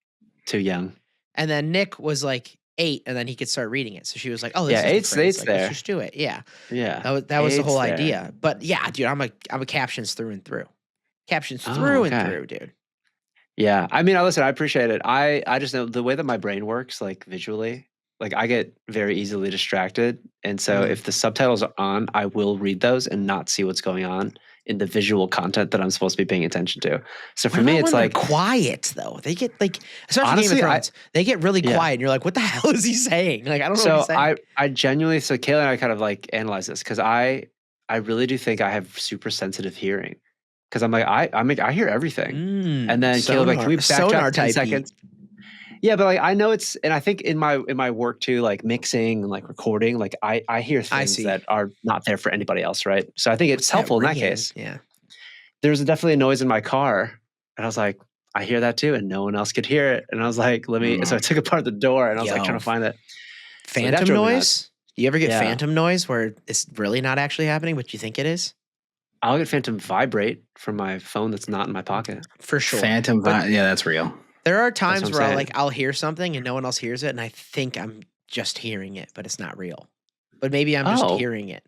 Too young. And then Nick was like 8, and then he could start reading it. So she was like, "Oh, this is eight's like, there. Let's just do it." Yeah, yeah. That was the whole idea. But yeah, dude, I'm a captions through and through. Captions through and through, dude. Yeah, I mean, listen, I appreciate it. I just know the way that my brain works, like visually, like I get very easily distracted, and so if the subtitles are on, I will read those and not see what's going on in the visual content that I'm supposed to be paying attention to. So for me, it's like quiet though. They get like, especially honestly, Game of Thrones, they get really quiet, and you're like, "What the hell is he saying?" Like, I don't know. So I genuinely, so Kayla and I kind of like analyze this because I really do think I have super sensitive hearing. Because I'm like, I hear everything. And then Caleb, like, can we backtrack 10 seconds? Yeah, but like I know it's, and I think in my work too, like mixing and like recording, like I hear things that are not there for anybody else, right? So I think it's helpful in that case. Yeah. There's definitely a noise in my car, and I was like, I hear that too, and no one else could hear it. And I was like, so I took apart the door, and I was like trying to find it. Phantom noise? Do you ever get phantom noise where it's really not actually happening, but you think it is? I'll get phantom vibrate from my phone that's not in my pocket. For sure. Phantom yeah, that's real. There are times where I'll hear something and no one else hears it, and I think I'm just hearing it, but it's not real. But maybe I'm just hearing it.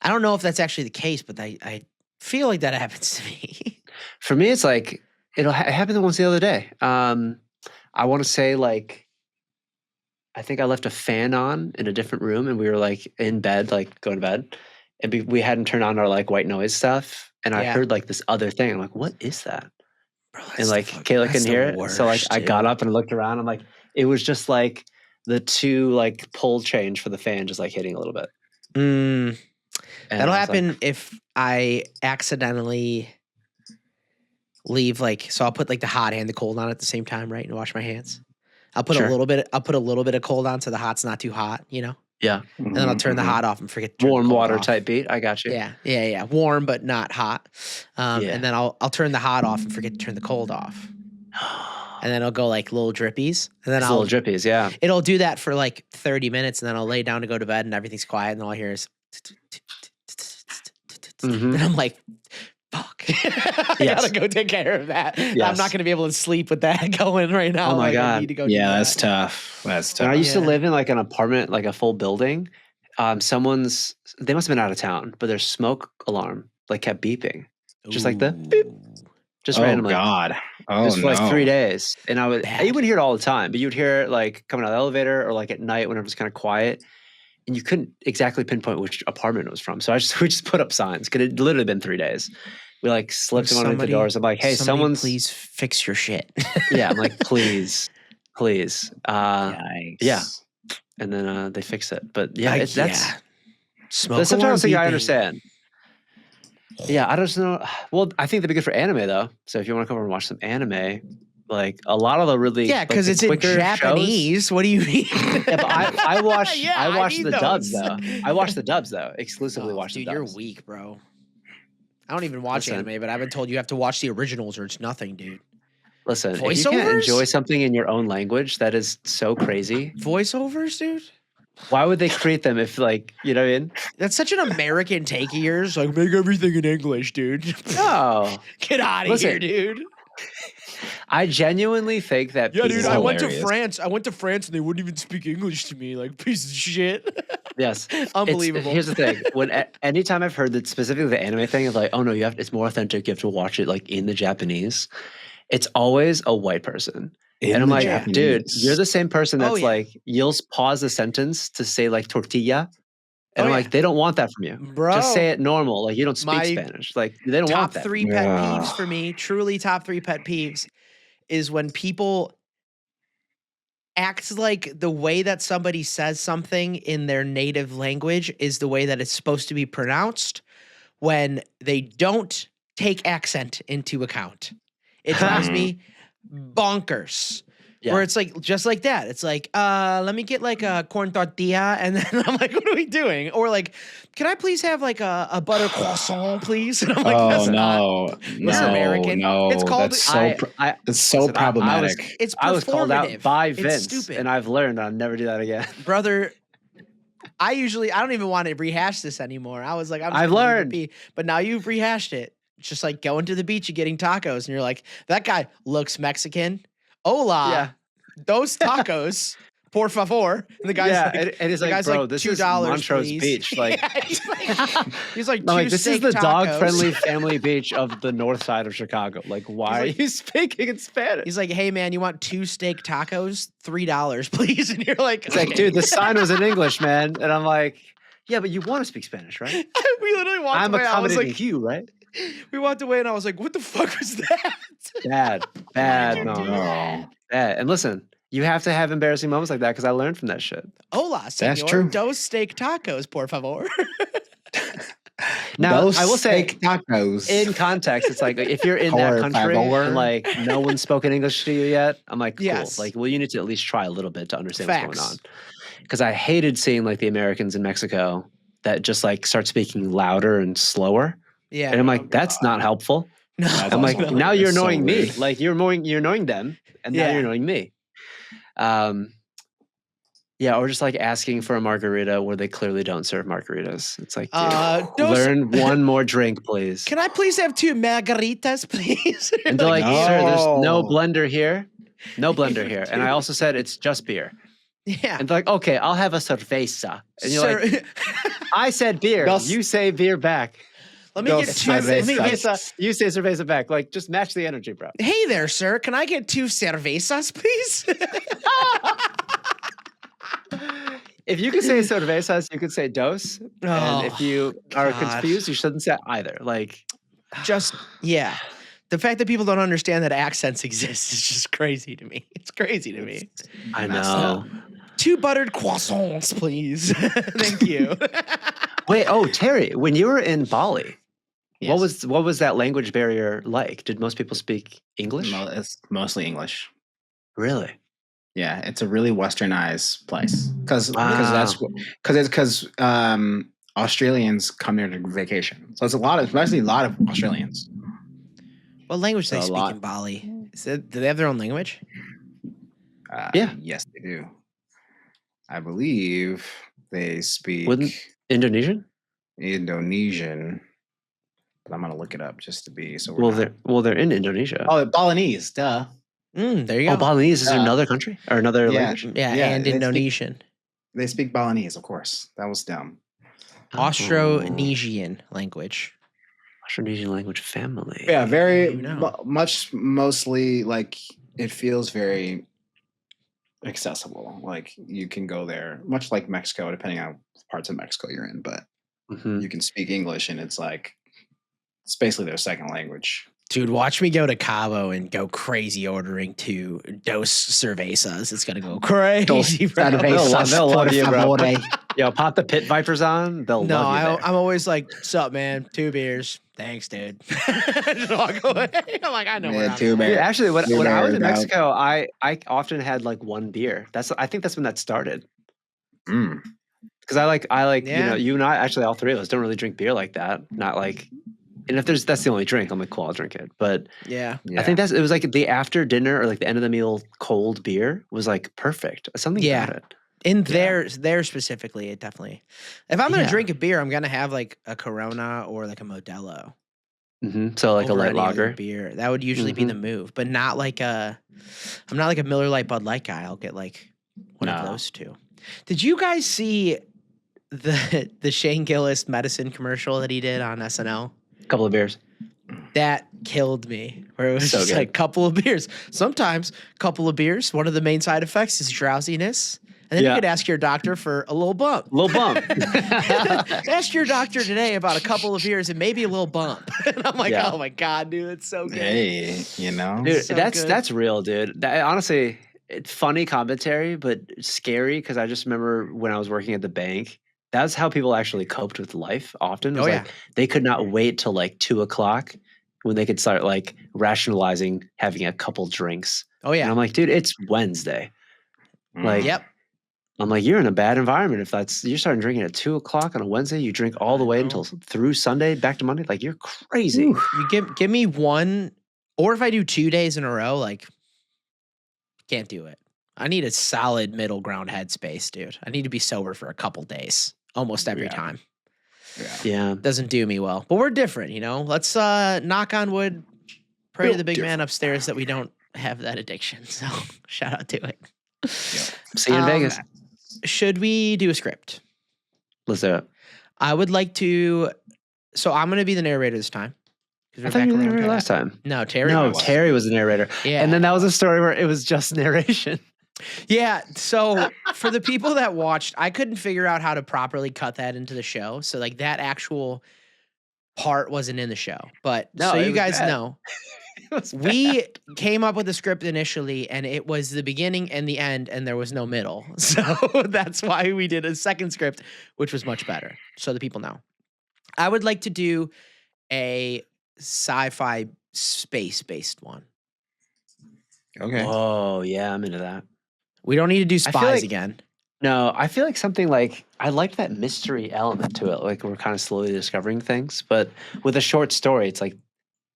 I don't know if that's actually the case, but I feel like that happens to me. For me, it's like it happened once the other day. I want to say like I think I left a fan on in a different room, and we were like in bed, like going to bed. And we hadn't turned on our like white noise stuff, and I heard like this other thing. I'm like, "What is that?" Bro, and like Kayla couldn't hear it, so like I got up and looked around. I'm like, it was just like the 2 like pole change for the fan, just like hitting a little bit. That'll happen if I accidentally leave so I'll put like the hot and the cold on at the same time, right, and wash my hands. I'll put a little bit of cold on so the hot's not too hot, you know. Yeah. And then I'll turn the hot off and forget to turn warm the cold water off. type beat. I got you. Yeah. Warm but not hot. And then I'll turn the hot off and forget to turn the cold off. And then it'll go like little drippies. And then little drippies, yeah. It'll do that for like 30 minutes, and then I'll lay down to go to bed and everything's quiet, and all I hear is and I'm like, fuck. I gotta go take care of that. Yes. I'm not gonna be able to sleep with that going right now. Oh my God. I need to go that's tough. That's tough. When I used to live in like an apartment, like a full building, they must have been out of town, but their smoke alarm like kept beeping. Just like the beep. Just randomly. Oh God. Just for like 3 days. And you would hear it all the time, but you'd hear it like coming out of the elevator or like at night whenever it's kind of quiet. And you couldn't exactly pinpoint which apartment it was from. So we just put up signs. Because it literally been 3 days. We like slipped them underneath the doors. I'm like, hey, someone's please fix your shit. Yeah, I'm like, please. Yikes. Yeah. And then they fix it. But yeah, that's smoke. Sometimes thing I understand. Yeah, I don't know. Well, I think they'd be good for anime though. So if you want to come over and watch some anime, like a lot of the really because it's in Japanese. What do you mean? Yeah, but I watch the dubs though. I watch the dubs though. Exclusively watch the dubs. Dude, you're weak, bro. I don't even watch anime, but I've been told you have to watch the originals or it's nothing, dude. Listen, if you can't enjoy something in your own language, that is so crazy. Voiceovers, dude? Why would they create them if, like, you know what I mean? That's such an American take of yours. Like, make everything in English, dude. No. Get out of here, dude. I genuinely think that dude, I went to France. I went to France and they wouldn't even speak English to me. Like, piece of shit. Yes. Unbelievable. Here's the thing. Anytime I've heard that specifically the anime thing of like, oh no, it's more authentic. You have to watch it like in the Japanese. It's always a white person. And I'm like, dude, you're the same person that's like, you'll pause a sentence to say like tortilla. And I'm like, they don't want that from you. Bro, just say it normal. Like you don't speak Spanish. Like they don't want that. Top 3 pet peeves for me, truly top 3 pet peeves, is when people act like the way that somebody says something in their native language is the way that it's supposed to be pronounced when they don't take accent into account. It drives me bonkers. Yeah. Where it's like, just like that. It's like, let me get like a corn tortilla. And then I'm like, what are we doing? Or like, can I please have like a butter croissant, please? And I'm like, that's no, American. No, it's called, it's so problematic. It's performative. I was called out by Vince, stupid. And I've learned I'll never do that again. Brother, I don't even want to rehash this anymore. I was like, I've learned. But now you've rehashed it. It's just like going to the beach and getting tacos. And you're like, that guy looks Mexican. Hola, those tacos, por favor. And the guy's like, and he's like, bro, this is Montrose please. Beach. Like, he's like, this is the dog-friendly family beach of the north side of Chicago. Like, why are you speaking in Spanish? He's like, hey man, you want 2 steak tacos? $3, please. And you're like, it's like, dude, the sign was in English, man. And I'm like, yeah, but you want to speak Spanish, right? We literally walked away. I'm accommodating you, right? We walked away and I was like, what the fuck was that? Bad. No. Bad. And listen, you have to have embarrassing moments like that because I learned from that shit. Hola, senor. That's true. Dos steak tacos, por favor. Now, Those I will say, tacos. in context, it's like if you're in that country and like no one's spoken English to you yet, I'm like, cool. Yes. Like, well, you need to at least try a little bit to understand what's going on. Because I hated seeing like the Americans in Mexico that just like start speaking louder and slower. Yeah. And I'm like, that's not helpful. No, I'm like, now you're annoying me. Like you're annoying them, and now you're annoying me. Or just like asking for a margarita where they clearly don't serve margaritas. It's like, dude, learn one more drink, please. Can I please have 2 margaritas, please? And they're like, sir, there's no blender here. No blender here. And I also said it's just beer. Yeah. And they're like, okay, I'll have a cerveza. And you're like, I said beer. You say beer back. Let me get 2 cervezas. You say cerveza back. Like, just match the energy, bro. Hey there, sir. Can I get 2 cervezas, please? If you can say cervezas, you can say dos. And if you are confused, you shouldn't say either. Like, the fact that people don't understand that accents exist is just crazy to me. It's crazy to me. I know. 2 buttered croissants, please. Thank you. Wait, Terry, when you were in Bali, what was that language barrier like? Did most people speak English? It's mostly English. Really? Yeah, it's a really westernized place because Australians come here to vacation. So it's especially a lot of Australians. What language do they speak in Bali? Do they have their own language? Yes, they do. I believe they speak Indonesian, but I'm gonna look it up just to be so. They're in Indonesia. Oh, Balinese, duh. There you go. Oh, Balinese is another country or another language? Yeah, and Indonesian. They speak Balinese, of course. That was dumb. Austronesian language. Austronesian language family. Yeah, very mostly like it feels very accessible. Like you can go there, much like Mexico, depending on parts of Mexico you're in, but you can speak English and it's basically their second language. Dude, watch me go to Cabo and go crazy ordering 2 dos cervezas. It's gonna go crazy, bro. They'll love you, bro. Yo, pop the pit vipers on. They'll love you. I'm always like, "Sup, man? 2 beers, thanks, dude." Just walk away. I'm like, I know. Yeah, 2 beers. Actually, when I was in Mexico, I often had like 1 beer. I think that's when that started. Because I like you and I actually all 3 of us don't really drink beer like that. Not like. And if that's the only drink, I'm like, cool, I'll drink it. But I think it was like the after dinner or like the end of the meal cold beer was like perfect. Something about it. In there specifically, it definitely. If I'm gonna drink a beer, I'm gonna have like a Corona or like a Modelo. So like a light lager beer. That would usually be the move, but not like I'm not like a Miller Lite Bud Light guy. I'll get like one of those 2. Did you guys see the Shane Gillis medicine commercial that he did on SNL. A couple of beers. That killed me. Where it was So just good. like couple of beers. Sometimes couple of beers. One of the main side effects is drowsiness. And then you could ask your doctor for a little bump. Ask your doctor today about a couple of beers and maybe a little bump. And I'm like, oh my God, dude, it's so good. Hey, you know, dude, So that's real, dude. Honestly, it's funny commentary, but scary because I just remember when I was working at the bank. That's how people actually coped with life. Often, it was like they could not wait till like 2:00 when they could start like rationalizing having a couple drinks. Oh yeah, and I'm like, dude, it's Wednesday. Like, yep. I'm like, you're in a bad environment if you're starting drinking at 2:00 on a Wednesday. You drink all the way until through Sunday, back to Monday. Like, you're crazy. Ooh. You give me one, or if I do 2 days in a row, like, can't do it. I need a solid middle ground headspace, dude. I need to be sober for a couple days, almost every time. Yeah, doesn't do me well. But we're different, you know. Let's knock on wood, pray to the big man upstairs that we don't have that addiction. So shout out to it. Yep. See you in Vegas. Should we do a script? Let's do it. I would like to. So I'm going to be the narrator this time. I thought you were the narrator last time. No, Terry. No, Terry was the narrator. Yeah. And then that was a story where it was just narration. Yeah. So for the people that watched, I couldn't figure out how to properly cut that into the show. So like that actual part wasn't in the show. But so you guys know, we came up with the script initially and it was the beginning and the end and there was no middle. So that's why we did a second script, which was much better. So the people know. I would like to do a sci-fi space-based one. Okay. Oh, yeah, I'm into that. We don't need to do spies again. No, I feel like something like, I like that mystery element to it. Like we're kind of slowly discovering things, but with a short story, it's like,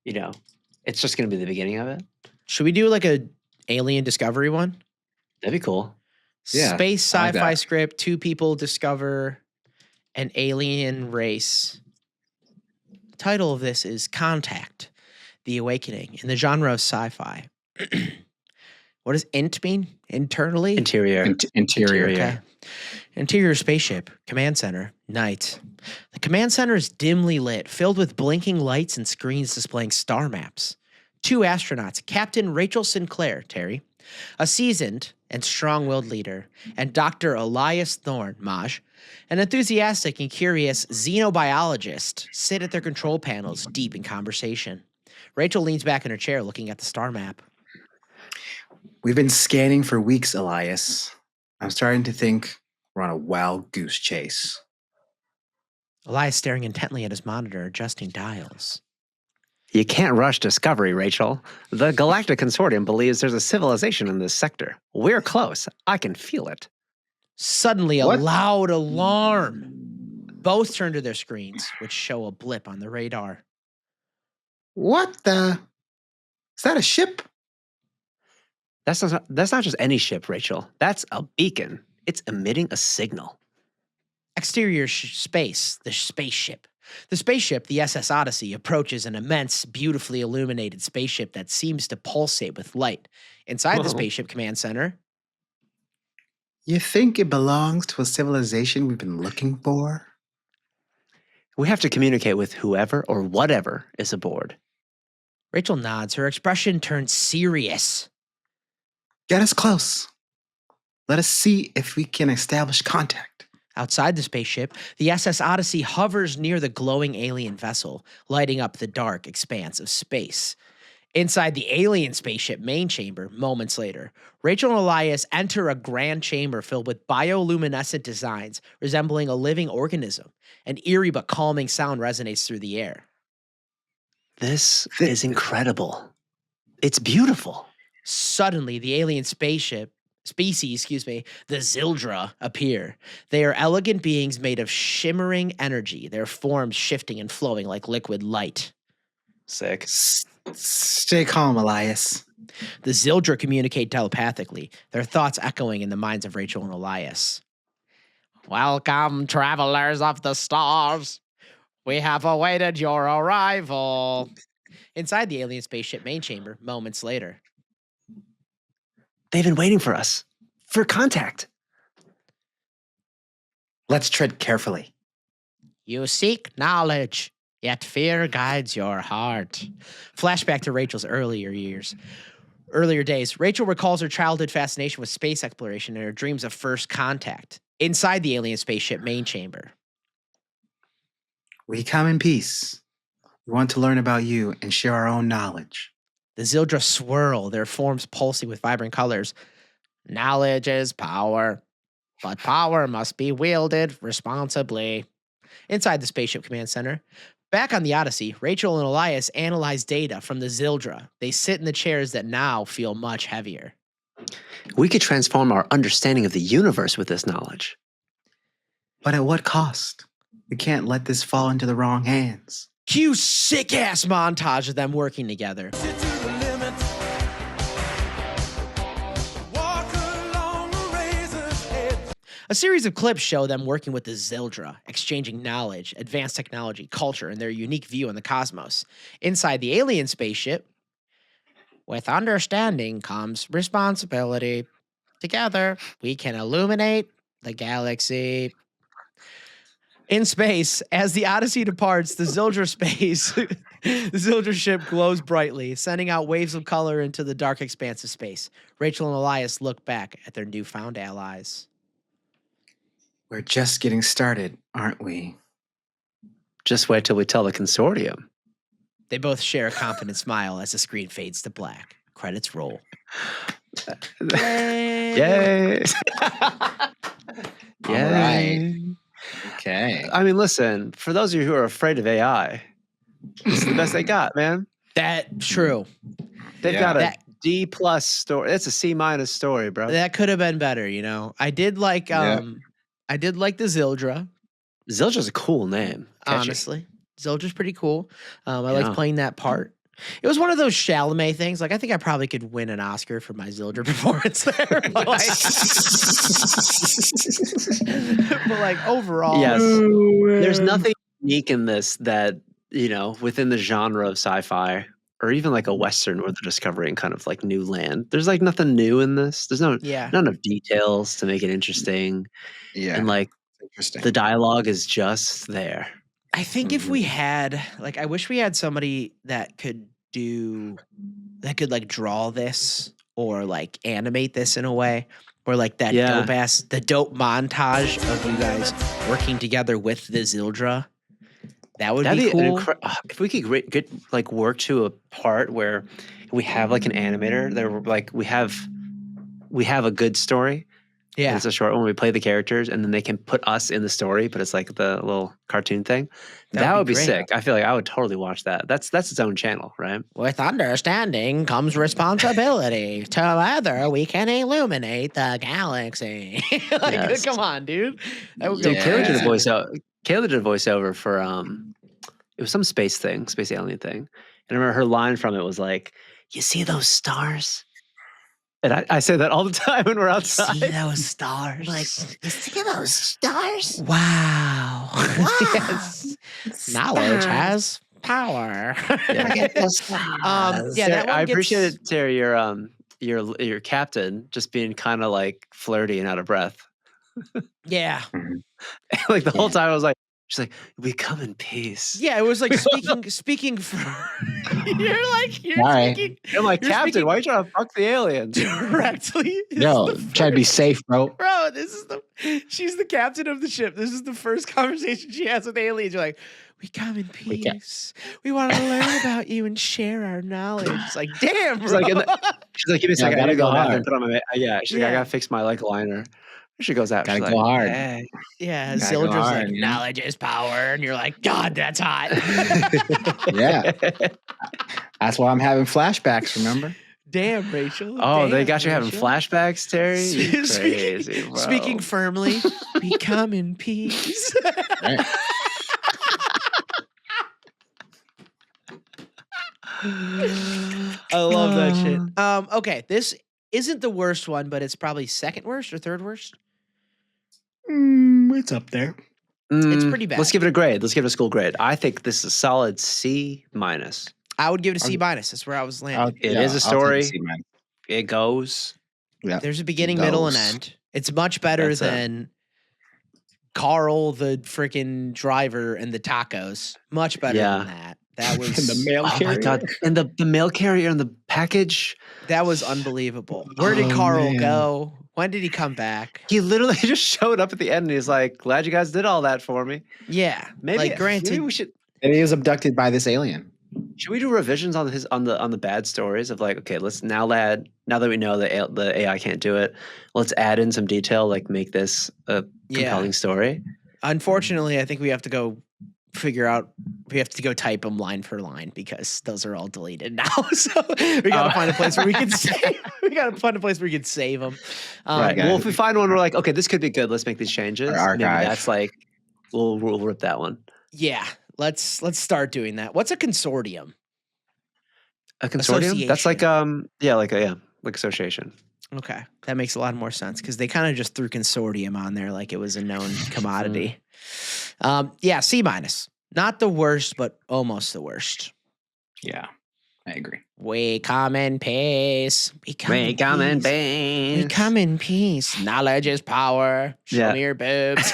you know, it's just going to be the beginning of it. Should we do like a alien discovery one? That'd be cool. Yeah, Space sci-fi script, 2 people discover an alien race. The title of this is Contact, The Awakening, in the genre of sci-fi. What does int mean? Internally? Interior. Interior. Okay. Interior spaceship, command center, night. The command center is dimly lit, filled with blinking lights and screens displaying star maps. 2 astronauts, Captain Rachel Sinclair, Terry, a seasoned and strong-willed leader, and Dr. Elias Thorne, Maj, an enthusiastic and curious xenobiologist, sit at their control panels deep in conversation. Rachel leans back in her chair looking at the star map. We've been scanning for weeks, Elias. I'm starting to think we're on a wild goose chase. Elias staring intently at his monitor, adjusting dials. You can't rush discovery, Rachel. The Galactic Consortium believes there's a civilization in this sector. We're close. I can feel it. Suddenly, a loud alarm. Both turn to their screens, which show a blip on the radar. What the? Is that a ship? That's not just any ship, Rachel. That's a beacon. It's emitting a signal. Exterior space, the spaceship. The spaceship, the SS Odyssey, approaches an immense, beautifully illuminated spaceship that seems to pulsate with light. Inside the spaceship command center. You think it belongs to a civilization we've been looking for? We have to communicate with whoever or whatever is aboard. Rachel nods. Her expression turns serious. Get us close. Let us see if we can establish contact. Outside the spaceship, the SS Odyssey hovers near the glowing alien vessel, lighting up the dark expanse of space. Inside the alien spaceship main chamber, moments later, Rachel and Elias enter a grand chamber filled with bioluminescent designs resembling a living organism. An eerie but calming sound resonates through the air. This is incredible. It's beautiful. Suddenly, the alien species, the Zildra, appear. They are elegant beings made of shimmering energy, their forms shifting and flowing like liquid light. Sick. Stay calm, Elias. The Zildra communicate telepathically, their thoughts echoing in the minds of Rachel and Elias. Welcome, travelers of the stars. We have awaited your arrival. Inside the alien spaceship main chamber, moments later. They've been waiting for us. For contact. Let's tread carefully. You seek knowledge, yet fear guides your heart. Flashback to Rachel's earlier days. Rachel recalls her childhood fascination with space exploration and her dreams of first contact inside the alien spaceship main chamber. We come in peace. We want to learn about you and share our own knowledge. The Zildra swirl, their forms pulsing with vibrant colors. Knowledge is power, but power must be wielded responsibly. Inside the Spaceship Command Center, back on the Odyssey, Rachel and Elias analyze data from the Zildra. They sit in the chairs that now feel much heavier. We could transform our understanding of the universe with this knowledge. But at what cost? We can't let this fall into the wrong hands. Cue sick-ass montage of them working together. A series of clips show them working with the Zildra, exchanging knowledge, advanced technology, culture, and their unique view on the cosmos. Inside the alien spaceship, with understanding comes responsibility. Together, we can illuminate the galaxy. In space, as the Odyssey departs, the Zildra ship glows brightly, sending out waves of color into the dark expanse of space. Rachel and Elias look back at their newfound allies. We're just getting started, aren't we? Just wait till we tell the consortium. They both share a confident smile as the screen fades to black. Credits roll. Yay! All right. Okay. I mean, listen, for those of you who are afraid of AI, it's the best they got, man. That's true. They've got a D+ story. It's a C- story, bro. That could have been better, you know. I did like the Zildra. Zildra's a cool name. Honestly. Zildra's pretty cool. I liked playing that part. It was one of those Chalamet things. Like, I think I probably could win an Oscar for my Zildra performance there. But like overall. Yes. There's nothing unique in this that, you know, within the genre of sci-fi or even like a Western where they're discovering kind of like new land. There's like nothing new in this. There's not enough details to make it interesting. Yeah. And like the dialogue is just there. I think if we had, like, I wish we had somebody that could like draw this or like animate this in a way, or like that dope montage of you guys working together with the Zildra. That'd be cool. If we could get like work to a part where we have like an animator that like we have a good story. Yeah, it's a short one. We play the characters, and then they can put us in the story, but it's like the little cartoon thing. That would be sick. I feel like I would totally watch that. That's its own channel, right? With understanding comes responsibility. Together, we can illuminate the galaxy. Come on, dude. Kayla did a voiceover for it was some space alien thing, and I remember her line from it was like, "You see those stars?" And I say that all the time when we're outside. See those stars? Like, you see those stars? Wow. Yes. Knowledge has power. I appreciate it, Terry, your captain just being kind of like flirty and out of breath. Yeah. Like the whole time I was like, she's like, we come in peace. Yeah, it was like speaking for you're right. I'm like, Captain, why are you trying to fuck the aliens? Directly. Yo, try to be safe, bro. Bro, she's the captain of the ship. This is the first conversation she has with aliens. You're like, we come in peace. We want to learn about you and share our knowledge. It's like, damn, bro. She's like, give me a second. I gotta go hard. Put on my she's like, I gotta fix my like liner. She goes out. Gotta go hard. Hey. Yeah, Zildra's like, knowledge is power. And you're like, God, that's hot. Yeah. That's why I'm having flashbacks, remember? Damn, Rachel. Oh, they got you having flashbacks, Terry? You crazy, bro. Speaking firmly, we come in peace. Right. I love that shit. Okay, this isn't the worst one, but it's probably second worst or third worst. It's up there. It's pretty bad. Let's give it a grade. Let's give it a school grade. I think this is a solid C-. I would give it a C-. That's where I was landing. It is a story. It goes. Yeah. There's a beginning, middle, and end. It's much better than Carl, the freaking driver, and the tacos. Much better than that. That was And the mail Oh carrier. my god! And the mail carrier and the package. That was unbelievable. Where did Oh, Carl man. go? When did he come back? He literally just showed up at the end and he's like, "Glad you guys did all that for me." Yeah, Maybe, like granted, maybe we should. And he was abducted by this alien. Should we do revisions on the bad stories of like, okay, let's now that we know the AI can't do it, let's add in some detail, like make this a compelling story. Unfortunately, I think we have to go figure out. We have to go type them line for line because those are all deleted now. So we gotta find a place where we can save. We gotta find a place where we can save them. Right. Well, if we find one, we're like, okay, this could be good. Let's make these changes. Maybe that's like, we'll rip that one. Yeah. Let's start doing that. What's a consortium? A consortium? That's like like association. Okay, that makes a lot more sense because they kind of just threw consortium on there like it was a known commodity. Yeah, C-. Not the worst, but almost the worst. Yeah, I agree. We come in peace. We come in peace. We come in peace. Knowledge is power. Show me your boobs.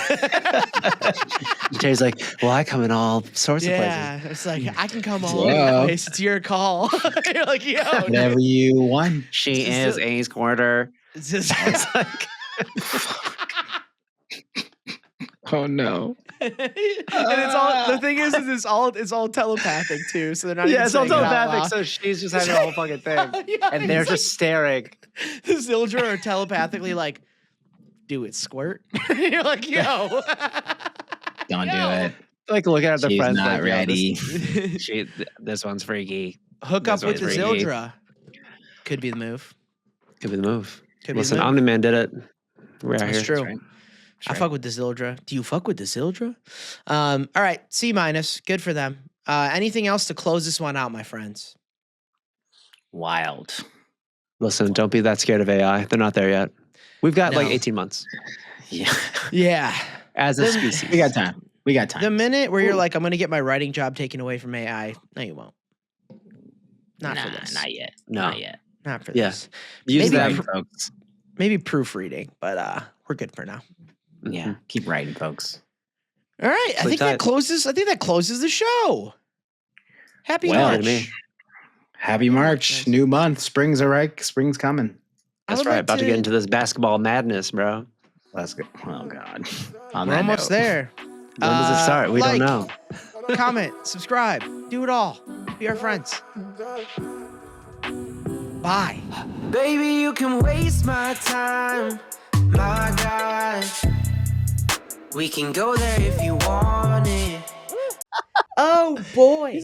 Jay's like, well, I come in all sorts of places. Yeah, it's like, I can come all over the place. It's your call. You're like, yo. Whatever you want. She is a squirter. It's just like, oh, no. And it's all, the thing is it's all telepathic too. So they're not even it's all saying it out telepathic. loud. So she's just having a whole fucking thing. And they're just staring. The Zildra are telepathically like, do it squirt. You're like, yo. Don't do it. Like looking at their She's friends. not like, ready. This one's freaky. Hook up with the freaky. Zildra. Could be the move. Could be the move. Could Listen, be the move. Omni-Man did it. We're out That's here. true. That's right. I fuck with the Zildra. Do you fuck with the Zildra? All right, C-. Good for them. Anything else to close this one out, my friends? Wild. Listen, don't be that scared of AI. They're not there yet. We've got like 18 months Yeah. Yeah. as a species. We got time. The minute where you're like, I'm going to get my writing job taken away from AI, no, you won't. Not for this. Not yet. No. Not yet. Not for Yeah. this. Use Maybe them. folks. Maybe proofreading, but we're good for now. Yeah. Keep writing, folks. All right, I think that closes the show. Happy March. Happy March. New month. Spring's Spring's coming. That's right. About to get into this basketball madness, bro. Let's go. Oh, God. We're almost there. When does it start? We don't know. Comment, subscribe, do it all. Be our friends. Bye. Baby, you can waste my time, my God. We can go there if you want it. Oh boy.